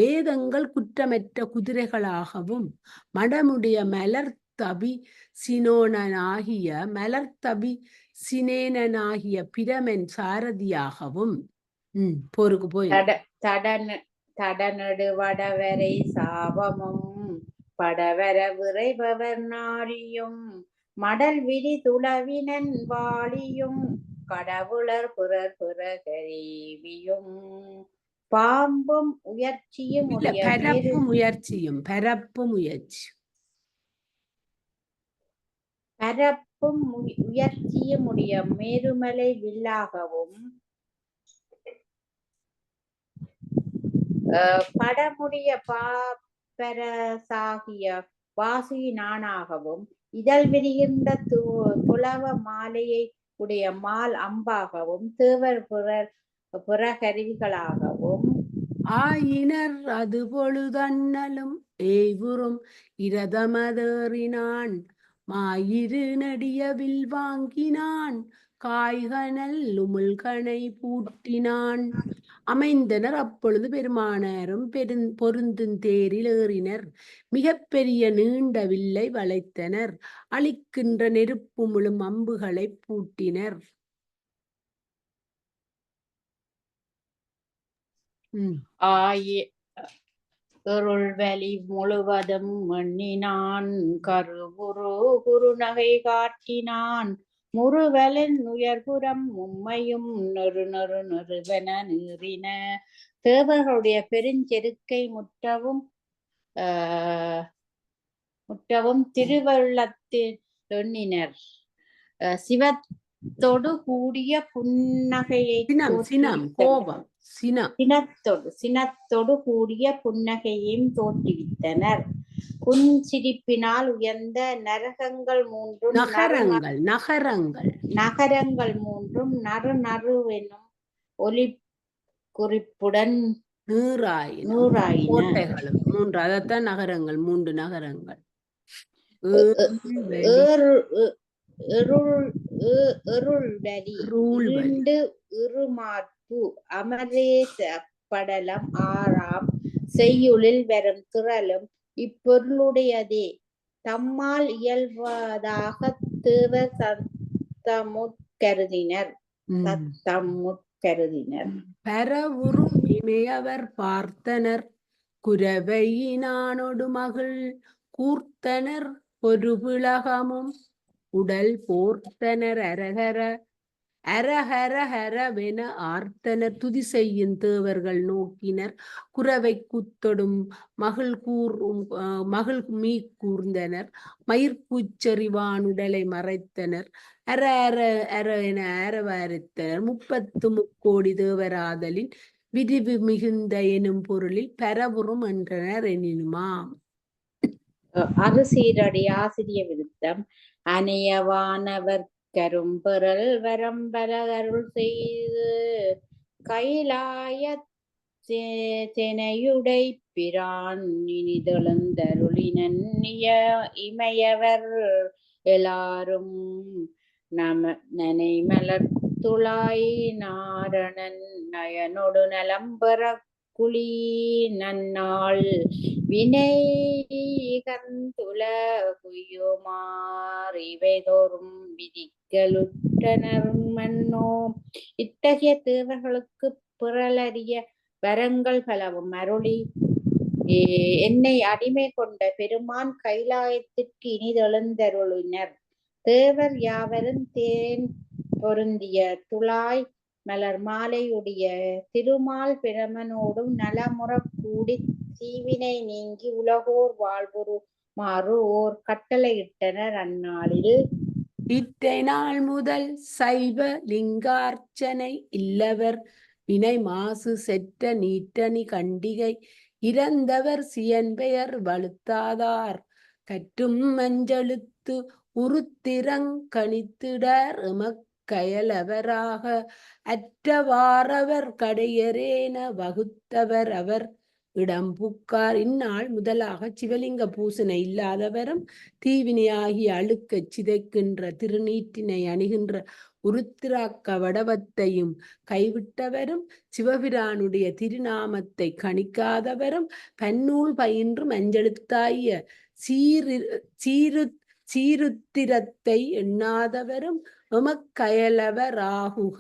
வேதங்கள் குற்றமற்ற குதிரைகளாகவும் மடமுடைய மலர்தபி சினேனாகிய பிரமன் சாரதியாகவும் போருக்கு போய் தடநடு வடவரை சாபமும் படவர விரைபவர் நாரியும் மடல் விரி துளவினன் வாளியும் கடவுளர் பிறர் பிறகரீவியும் பாம்பும் உயர்ச்சியும் உடைய மேருமலை வில்லாகவும் படமுடைய பாப்பரசாகிய வாசியினானாகவும் இதழ் விரிகின்ற துளவ மாலையை உடைய மால் அம்பாகவும் தேவர் புறகருவிகளாகவும் ஆயினர் அது பொழுதண்ணலும் ஏய்வுறும் இரதமதேறினான் மாயிரு நெடியவில் வாங்கினான் காய்கனல் உமிழ்கணை பூட்டினான். அமைந்தனர் அப்பொழுது பெருமானாரும் பொருந்தும் தேரில் ஏறினர். மிக பெரிய நீண்ட வில்லை வளைத்தனர். அழிக்கின்ற நெருப்பு முழும் அம்புகளை பூட்டினர். இருள்வெளி முழுவதும் எண்ணினான் கருவுரு குறுநகை காட்டினான் முறுவலன் உயர்புறம் மும்மையும் நெருவென நீறின. தேவர்களுடைய பெருஞ்செருக்கை முற்றவும் திருவள்ளத்தில் எண்ணினர். சிவத்தொடு கூடிய புன்னகையை சினத்தொடு கூடிய புன்னகையையும் தோற்றுவித்தனர். புன்சிரிப்பினால் உயர்ந்த நரகங்கள் மூன்றும் நகரங்கள் மூன்றும் நறுவெனும் ஒலி குறிப்புடன் மூன்று அதத்தான் நகரங்கள், 3 நகரங்கள். இருமார்பு அமரேச படலம் 6ஆம் செய்யுளில் வரும் திரளும் இப்பொருளுடையதே. தம்மால் இயல்வதாக தேவர் தத்தமுட்கருதினர். பரவுறும் இமையவர் பார்த்தனர் குரவையினானொடு மகள் கூர்த்தனர் பொருபிளகமும் உடல் போர்த்தனர் அரஹரஹரவென ஆர்த்தனர். துதி செய்யும் தேவர்கள் நோக்கினர் குரவை குத்தொடும் மகள் மீ கூர்ந்தனர். மயிர்கூச்செறிவானுடலை மறைத்தனர். அர அர அர என அரவரித்தனர். 30 முக்கோடி தேவராதலின் விரிவு மிகுந்த எனும் பொருளில் பரவுறும் என்றனர் எனினுமாம். அது சீரடி ஆசிரிய விருத்தம். அனையவானவர் கரும்பெறல் வரம்பல அருள் செய்து கைலாய தெனையுடை பிரான் இனிதெழுந்தருளினன் இமையவர் எல்லாரும் நனைமலர் துளாய் நாரணன் நயனொடு நலம்பெற குழி நன்னாள் வினைகந்துல குய்யுமார் இவைதோறும் விதிகளுற்றனர் மன்னோ. இத்தகைய தேவர்களுக்கு பிறலறிய வரங்கள் பலவும் அருளி என்னை அடிமை கொண்ட பெருமான் கைலாயத்திற்கு இனிதெழுந்தருளினர். தேவர் யாவரும் தேன் பொருந்திய துளாய் மலர் மாலையுடைய திருமால் பிரமனோடும் நலமுற கூடி தீவினை நீங்கி உலகோர் வாழ்வுறுமாறு ஓர் கட்டளையிட்டனர். அந்நாளில் இட்டை நாள் முதல் சைவ லிங்கார்ச்சனை இல்லவர் வினை மாசு செற்ற நீட்டணி கண்டிகை இறந்தவர் சியன்பெயர் வலுத்தாதார் கற்றும் மஞ்செழுத்து உருத்திரங்கணித்திடர் எமக்கயலவராக அற்றவாறவர் கடையரேன வகுத்தவர் அவர் இடம்புக்கார். இந்நாள் முதலாக சிவலிங்க பூசனை இல்லாதவரும் தீவினையாகி அழுக்கச் சிதைக்கின்ற திருநீற்றினை அணிகின்ற உருத்திராக்க வடவத்தையும் கைவிட்டவரும் சிவபிரானுடைய திருநாமத்தை கணிக்காதவரும் பன்னூல் பயின்று மஞ்செழுத்தாய சீருத்திரத்தை எண்ணாதவரும் எமக்கயலவராகுக.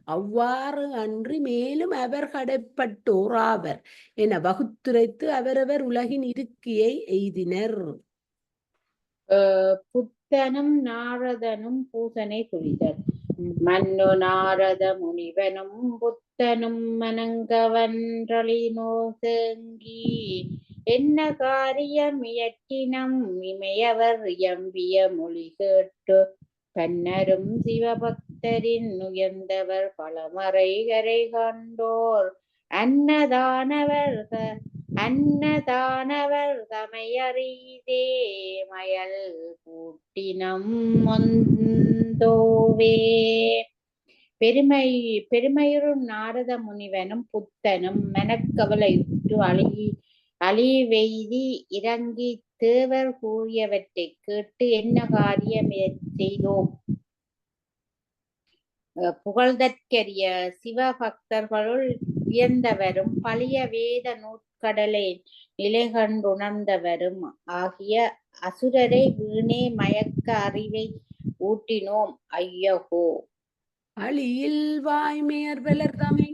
அவ்வாறு அன்றி மேலும் அவர் கடைப்பட்டோராவர் என வகுத்துரைத்து அவரவர் உலகின் இருக்கையை எய்தினர். புத்தனும் நாரதனும் பூசனை புரிதல். மன்னு நாரத முனிவனும் புத்தனும் மனங்கவன்றலினோசங்கி என்ன காரியம் இயற்றினம் இமையவர் எம்பிய மொழி கேட்டு பன்னரும் சிவபக்தரின் உயர்ந்தவர் பலமறை கரை கண்டோர் அன்னதானவர் தமையறிதே மயல் கூட்டினம் மொந்தோவே. பெருமையுறும் நாரத முனிவனும் புத்தனும் மனக்கவலையுற்று அழிவெய்தி இறங்கி தேவர் கூறியவற்றைக் கேட்டு என்ன காரியம் செய்தோம்? புகழ்தற்கரிய சிவபக்தர்களுள் உயர்ந்தவரும் பழைய வேத நூற்கடலை நிலை கண்டுணர்ந்தவரும் ஆகிய அசுரரை வீணே மயக்க அறிவை ஊட்டினோம் ஐயகோ. அழியில் வாய்மையர் வளர்தமை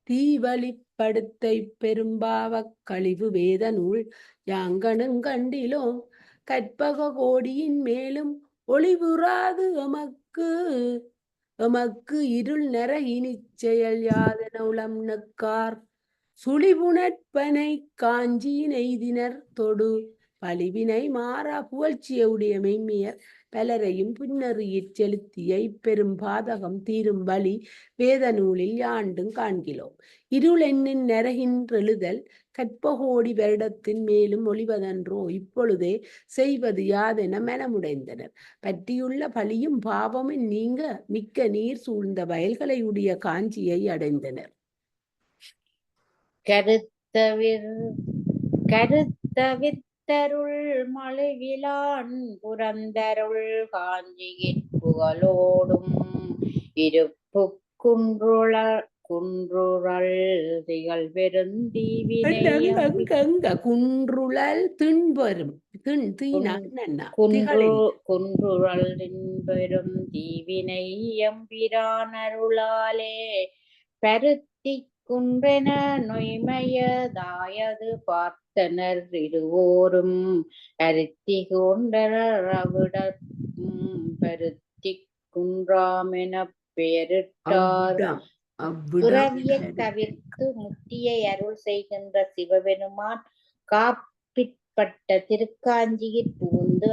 தீவழிப்படுத்தை பெரும்பாவக் கழிவு வேத நூல் யாங்கனும் கண்டிலோம். கற்பக கோடியின் மேலும் ஒளிவுறாது எமக்கு இருள் நர இனிச் செயல் யாதென உளம் நெக்கார் சுழிபுணற்பனை காஞ்சியின் எய்தினர் தொடு பழிவினை மாறா புகழ்ச்சியை உடைய மெய்மையர் பலரையும் புன்னறியிற் செலுத்திய இப்பெரும் பாதகம் தீரும் வழி வேத நூலில் யாண்டும் காண்கிலோம். இருள் என்னும் நரகின்றெழுதல் கற்பகோடி வருடத்தின் மேலும் ஒளிவதன்றோ இப்பொழுதே செய்வது யாதென மனமுடைந்தனர். பற்றியுள்ள பழியும் பாவமும் நீங்க மிக்க நீர் சூழ்ந்த வயல்களை உடைய காஞ்சியை அடைந்தனர். கருத்தவித்தருள் மழுவிலான் புறந்தருள் காஞ்சியின் புகழோடும் இருப்பு குன்றுழல் திகழ் பெருந்தீவினை குன்றுழல் திண்பெரும் குன்றுழல் தின்பெரும் தீவினை எம்பிரான் அருளாலே பருத்தி குன்றென நொய்மையதாயது பார்த்தனர் இருவோரும் அருத்தி கொண்டனர் அவிடம் பருத்தி குன்றாமென பெயரிட்டார். பிறவியைத் தவிர்த்து முத்தியை அருள் செய்கின்ற சிவபெருமான் காப்பிற்பட்ட திருக்காஞ்சியில் புகுந்து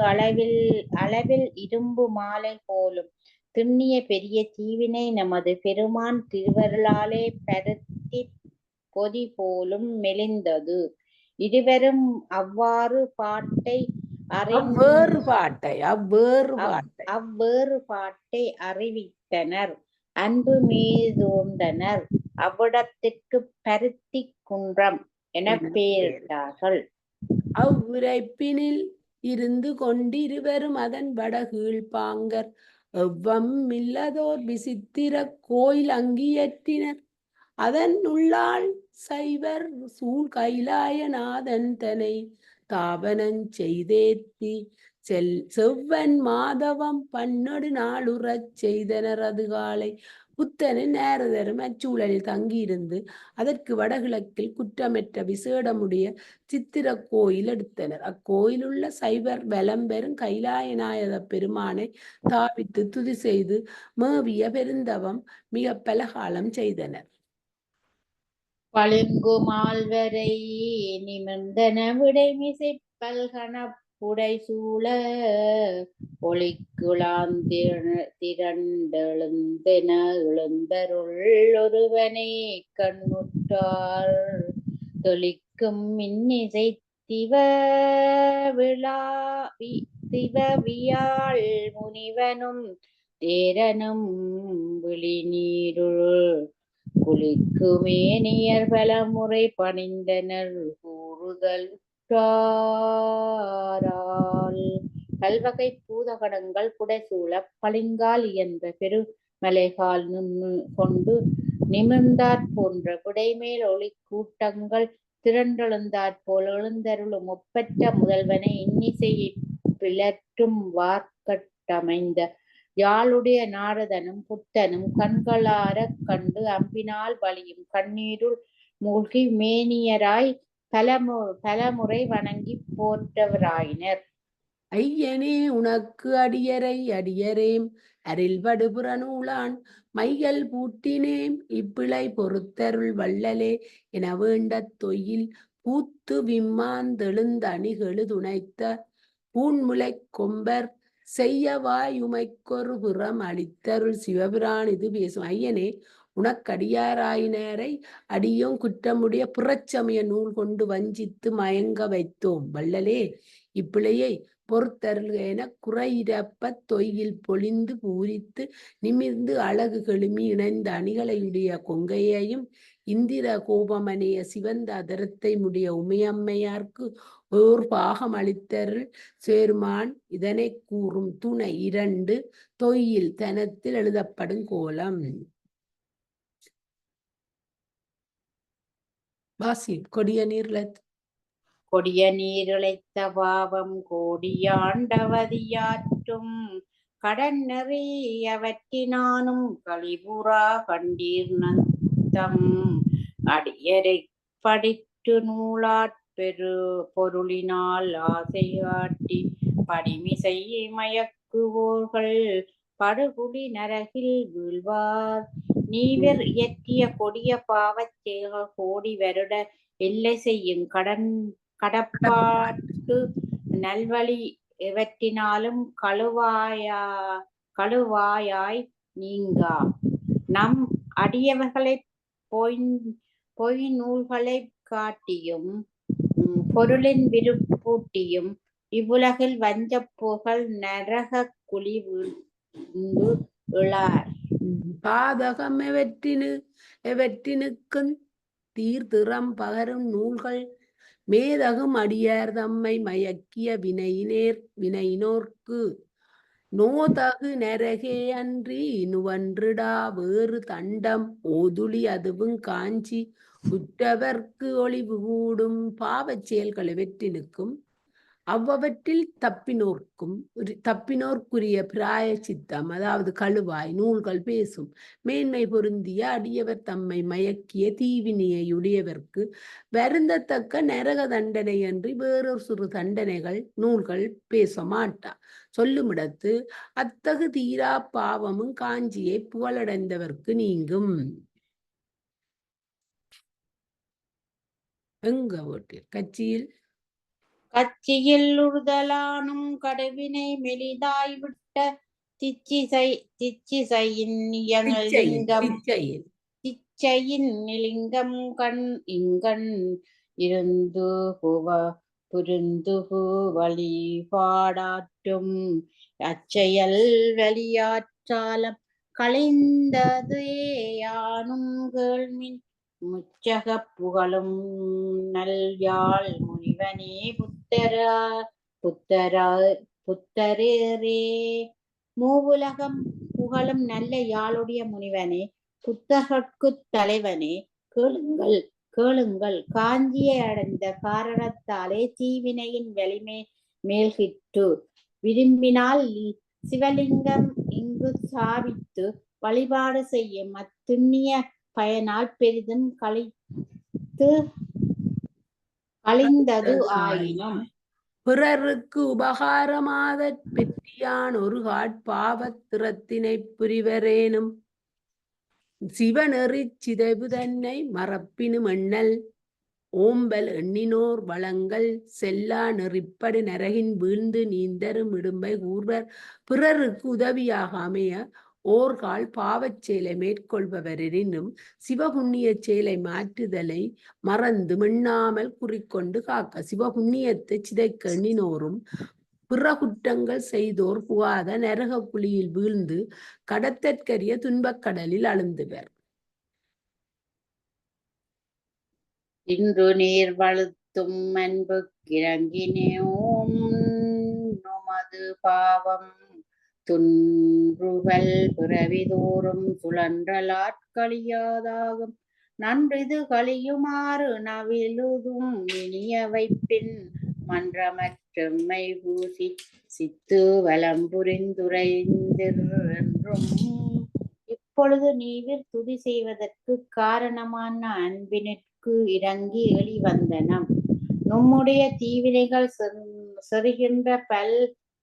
அளவில் இரும்பு மாலை போலும் திண்ணிய பெரிய தீவினை நமது பெருமான் திருவருளாலே பருத்தி பொதி போலும் மெலிந்தது. இருவரும் அவ்வேறு பாட்டை அறிவித்தனர். அன்பு மீதோர்ந்தனர். அவ்விடத்திற்கு பருத்தி குன்றம் என பெயரிட்டார்கள். அவ்வுரைப்பினில் இருந்து கொண்டிருவரும் அதன் வடகீழ் பாங்கர் எவ்வம் இல்லதோர் விசித்திர கோயில் அங்கியற்றினர். அதன் உள்ளாள் சைவர் சூழ் கைலாயநாதன் தனை தாபனஞ் செய்தேத்தி செவ்வன் மாதவம் பன்னொடு நாளுறச் செய்தனர். அதுகாலை புத்தனும் நாரதரும் அச்சூழலில் தங்கியிருந்து அதற்கு வடகிழக்கில் குற்றமற்ற விசேடமுடைய சித்திர கோயில் எடுத்தனர். அக்கோயிலுள்ள சைவர் வலம் பெறும் கைலாயநாயக பெருமானை தாவித்து துதி செய்து மேவிய பெருந்தவம் மிக பலகாலம் செய்தனர். பளிங்கு மால்வரை நிமிர்ந்தன விடைமிசை பல்கண புடை சூழ ஒளிக்குழாந்திரண்டெழுந்தென எழுந்தருள் ஒருவனை கண்ணுற்றார். தொழிக்கும் மின்னிசை திவவியாள் முனிவனும் தேரனும் விழிநீருள் குளிக்குமேனியர் பலமுறை பணிந்தனர் கூறுதல் பல்வகை பூதகணங்கள் புடைசூழ பளிங்கால் இயன்ற பெருமலைகால் கொண்டு நிமிர்ந்தாற் போன்ற விடைமேல் ஒளி கூட்டங்கள் திரண்டெழுந்தாற்போல் எழுந்தருளும் ஒப்பற்ற முதல்வனை இன்னிசையை பிளற்றும் வார்க்கட்டமைந்த யாழுடைய நாரதனும் புத்தனும் கண்களாரக் கண்டு அம்பினால் வழியும் கண்ணீருள் மூழ்கி மேனியராய் பலமுறை வணங்கி போற்றவராயினர். ஐயனே உனக்கு அடியரேம் அரில்படுபுற நூலான் மையல் பூட்டினேம் இப்பிழை பொறுத்தருள் வள்ளலே என வேண்டத் தொயில் பூத்து விம்மாந்தெழுந்தணிகெழு துணைத்த பூன்முலை கொம்பர் செய்யவாய் உமைக்கொரு புறம் அளித்தருள் சிவபிரான் இது பேசும். ஐயனே உனக்கடியாராயினரை அடியோம் குற்றமுடைய புறச்சமய நூல் கொண்டு வஞ்சித்து மயங்க வைத்தோம். வள்ளலே, இப்பிழையை பொறுத்தருள் என குறையிரப்பத் தொய்யில் பொழிந்து பூரித்து நிமிர்ந்து அழகு கெழுமி இணைந்த அணிகளையுடைய கொங்கையையும் இந்திர கோபமனைய சிவந்த அதரத்தை முடிய உமையம்மையார்க்கு ஓர் பாகம் அளித்தருள் சேர்மான் இதனை கூறும் துணை 2 தொய்யில் தனத்தில் எழுதப்படும் கோலம். வாசி. கொடிய நீர்லத் கொடிய நீரிழைத்த பாவம் கோடியாண்டவதியாற்றும் கடன் நெறியவற்றினானும் கலிபுரா கண்டீர்நத்தம் அடியரை படித்து நூலாற்பெரு பொருளினால் ஆசை காட்டி படிமிசை மயக்குவோர்கள் படுகுடி நரகில் வீழ்வார். நீவர் இயற்றிய கொடிய பாவச் செயல்கள் கோடி வருட எல்லை செய்யும் கடப்பாட்டு நல்வழி எவற்றினாலும் கழுவாயாய் நீங்கா. நம் அடியவர்களை பொய் நூல்களை காட்டியும் பொருளின் விருப்பூட்டியும் இவ்வுலகில் வஞ்சப் புகழ் நரக குழி வீழ்ந்து இழார். பாதகம் எவற்றினுக்கும் தீர்திறம் பகரும் நூல்கள் மேதகும் அடியார் தம்மை மயக்கிய வினையினோர்க்கு நோதகு நரகே அன்றி நுவன்றிடா வேறு தண்டம் ஓதுளி அதுவும் காஞ்சி உற்றவர்க்கு ஒளிவு கூடும். பாவச் செயல்கள் எவற்றினுக்கும் அவ்வவற்றில் தப்பினோர்க்குரிய பிராய சித்தம், அதாவது கழுவாய் நூல்கள் பேசும். மேன்மை பொருந்திய அடியவர் தம்மை மயக்கிய தீவினையுடையவர்க்கு வருந்தத்தக்க நரக தண்டனை அன்றி வேறொரு சிறு தண்டனைகள் நூல்கள் பேச மாட்டா. சொல்லுமிடத்து அத்தகு தீரா பாவமும் காஞ்சியை புகழடைந்தவர்க்கு நீங்கும். எங்க ஓட்டில் கட்சியில் உறுதலானும் கடுவினை மெலிதாய் விட்ட திச்சிசையின் லிங்கம் கண் இங்கண் இருந்து புரிந்துகு வழிபாடாற்றும் அச்செயல் வெளியாற்றாலம் களைந்ததேயானும் கேள்மின் முச்சக புகழும் நல்யாழ் முனிவனே புத்தரே. மூவுலகம் புகழும் நல்ல யாழுடைய முனிவனே, புத்தர்கட்குத் தலைவனே, கேளுங்கள். காஞ்சியை அடைந்த காரணத்தாலே தீவினையின் வலிமை மேல்கிட்டு விரும்பினால் சிவலிங்கம் இங்கு சாவித்து வழிபாடு செய்யும் அத்துண்ணிய பயனால் பெரிதும் கழிந்தது ஆயினும் பிறருக்கு உபகாரமாதற் பெற்றியான் ஒரு காட்பாவத் திறத்தினை புரிவரேனும் சிவநெறி சிதைவு தன்னை மறப்பினும் எண்ணல் ஓம்பல் எண்ணினோர் வளங்கள் செல்லா நெறிப்படி நரகின் வீழ்ந்து நீந்தரும் இடும்பை கூர்வர். பிறருக்கு உதவியாக அமைய ஓர்கால் பாவச் செயலை மேற்கொள்பவரெனினும் சிவபுண்ணிய செயலை மாற்றுதலை மறந்து எண்ணாமல் குறிக்கொண்டு காக்க. சிவபுண்ணியத்தை சிதைக்க எண்ணினோரும் பிற குற்றங்கள் செய்தோர் புகாத நரக குழியில் வீழ்ந்து கடத்தற்கரிய துன்பக் கடலில் அழுந்துவர். இன்று நீர் வழுத்தும் அன்பு கிறங்கினோம் நுமது பாவம் துன்றுவல் பிறவிதோறும் சுழன்றலாட்களியாதாகும். நன்றிது கழியுமாறு நவிலுதும் இனிய வைப்பின் மன்றமற்றெம்மை பூசி சித்து வலம் புரிந்துரைந்தென்றும் இப்பொழுது நீவிர் துதி செய்வதற்கு காரணமான அன்பினுக்கு இறங்கி எளிவந்தனம். நம்முடைய தீவினைகள் செறுகின்ற பல்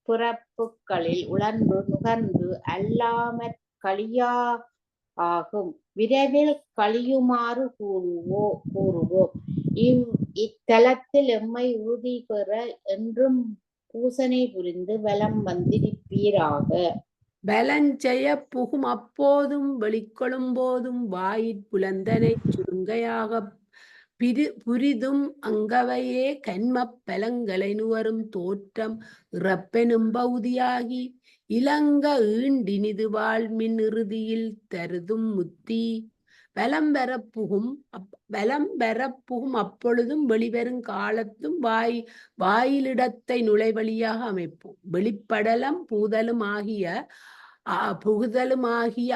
பிறப்புகளில் உழன்று நுகர்ந்து அல்லாமற் கழியா ஆகும். விரைவில் கழியுமாறு கூறுவோம். இத்தலத்தில் எம்மை உறுதி பெற என்றும் பூசனை புரிந்து வலம் வந்திருப்பீராக. பலஞ்செய புகும் அப்போதும் வெளிக்கொளும் போதும் வாயிற் புலந்தனைச் சுருங்கையாகப் புரிதும் அங்கவையே கன்மப் பலங்களை நுவரும் தோற்றம் இறப்பெனும் பகுதியாகி இலங்க ஈண்டினிது வாழ்மின் இறுதியில் தருதும் முத்தி. பலம் பெறப்புகும் அப்பொழுதும் வெளிவரும் காலத்தும் வாயிலிடத்தை நுழைவழியாக அமைப்போம். வெளிப்படலம் புகுதலும் ஆகிய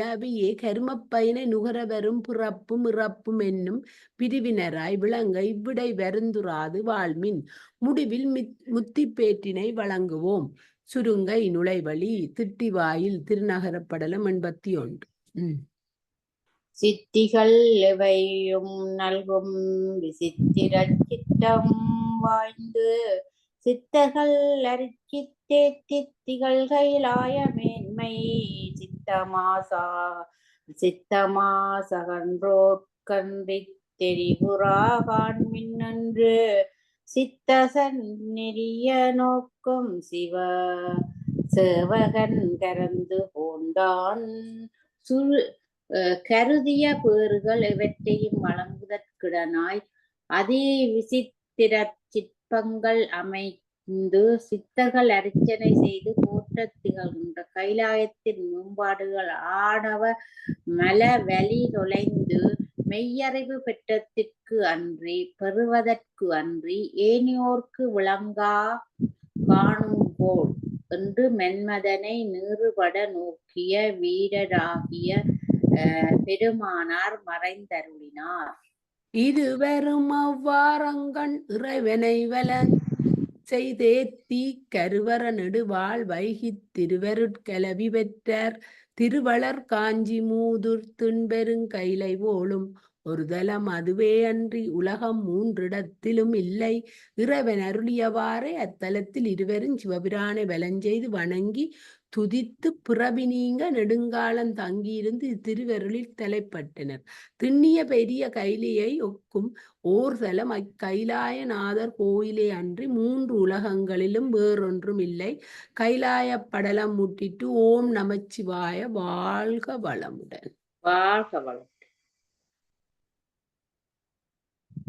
அவையே கருமப் பயனை நுகர வரும் பிறப்பும் இறப்பும் என்னும் பிரிவினராய் விளங்க இவ்விடை வருந்துராது வாழ்மின் முடிவில் முத்திப்பேற்றினை வழங்குவோம். சுருங்கை நுழைவழி திட்டிவாயில் திருநகரப்படலம் 81. சித்திகள் எவையும் நல்கும் விசித்திர சித்தம் வாய்ந்து சித்தர்கள் அரிச்சித்தே தித்திகள் கைலாய மேன்மை சித்தமாசகன்றோர்கன்றித் தெரிவுறா காண்மின் என்று சித்தசன் நெறிய நோக்கும் சேவகன் கரந்து போந்தான் கருதிய பேறுகள் எவற்றையும் வழங்குதற்கிடனாய் அதே விசித்திர சிற்பங்கள் அமைந்து சித்தர்கள் அர்ச்சனை செய்து போற்றத் திகழ்கின்ற கைலாயத்தின் மேம்பாடுகள் ஆணவ மல வலி தொலைந்து மெய்யறிவு பெற்றத்திற்கு அன்றி பெறுவதற்கு அன்றி ஏனையோர்க்கு விளங்கா காணுங்கோள் என்று மென்மதனை நீறுபட நோக்கிய வீரராகிய பெருமானார் மறைந்தருளினார். இருவரும் அவ்வாறங்கண் இறைவனை வலஞ் செய்தேத்தி கருவற நெடுவாள் வைகித் திருவருட்கலவி பெற்றார் திருவளர் காஞ்சி மூதுர் திண்பெருங் கைலை போலும் ஒரு தலம் அதுவே அன்றி உலகம் 3 இடத்திலும் இல்லை. இறைவன் அருளியவாறே அத்தலத்தில் இருவரும் சிவபிரானை வலஞ்செய்து வணங்கி துதித்து பிறவி நீங்க நெடுங்காலம் தங்கியிருந்து திருவருளில் தலைப்பட்டனர். திண்ணிய பெரிய கைலியை ஒக்கும் ஓர்தலம் அக்கைலாயநாதர் கோயிலே அன்றி 3 உலகங்களிலும் வேறொன்றும் இல்லை. கைலாய படலம் முட்டிட்டு ஓம் நமச்சிவாய வாழ்க வளமுடன். வாழ்க வளம்.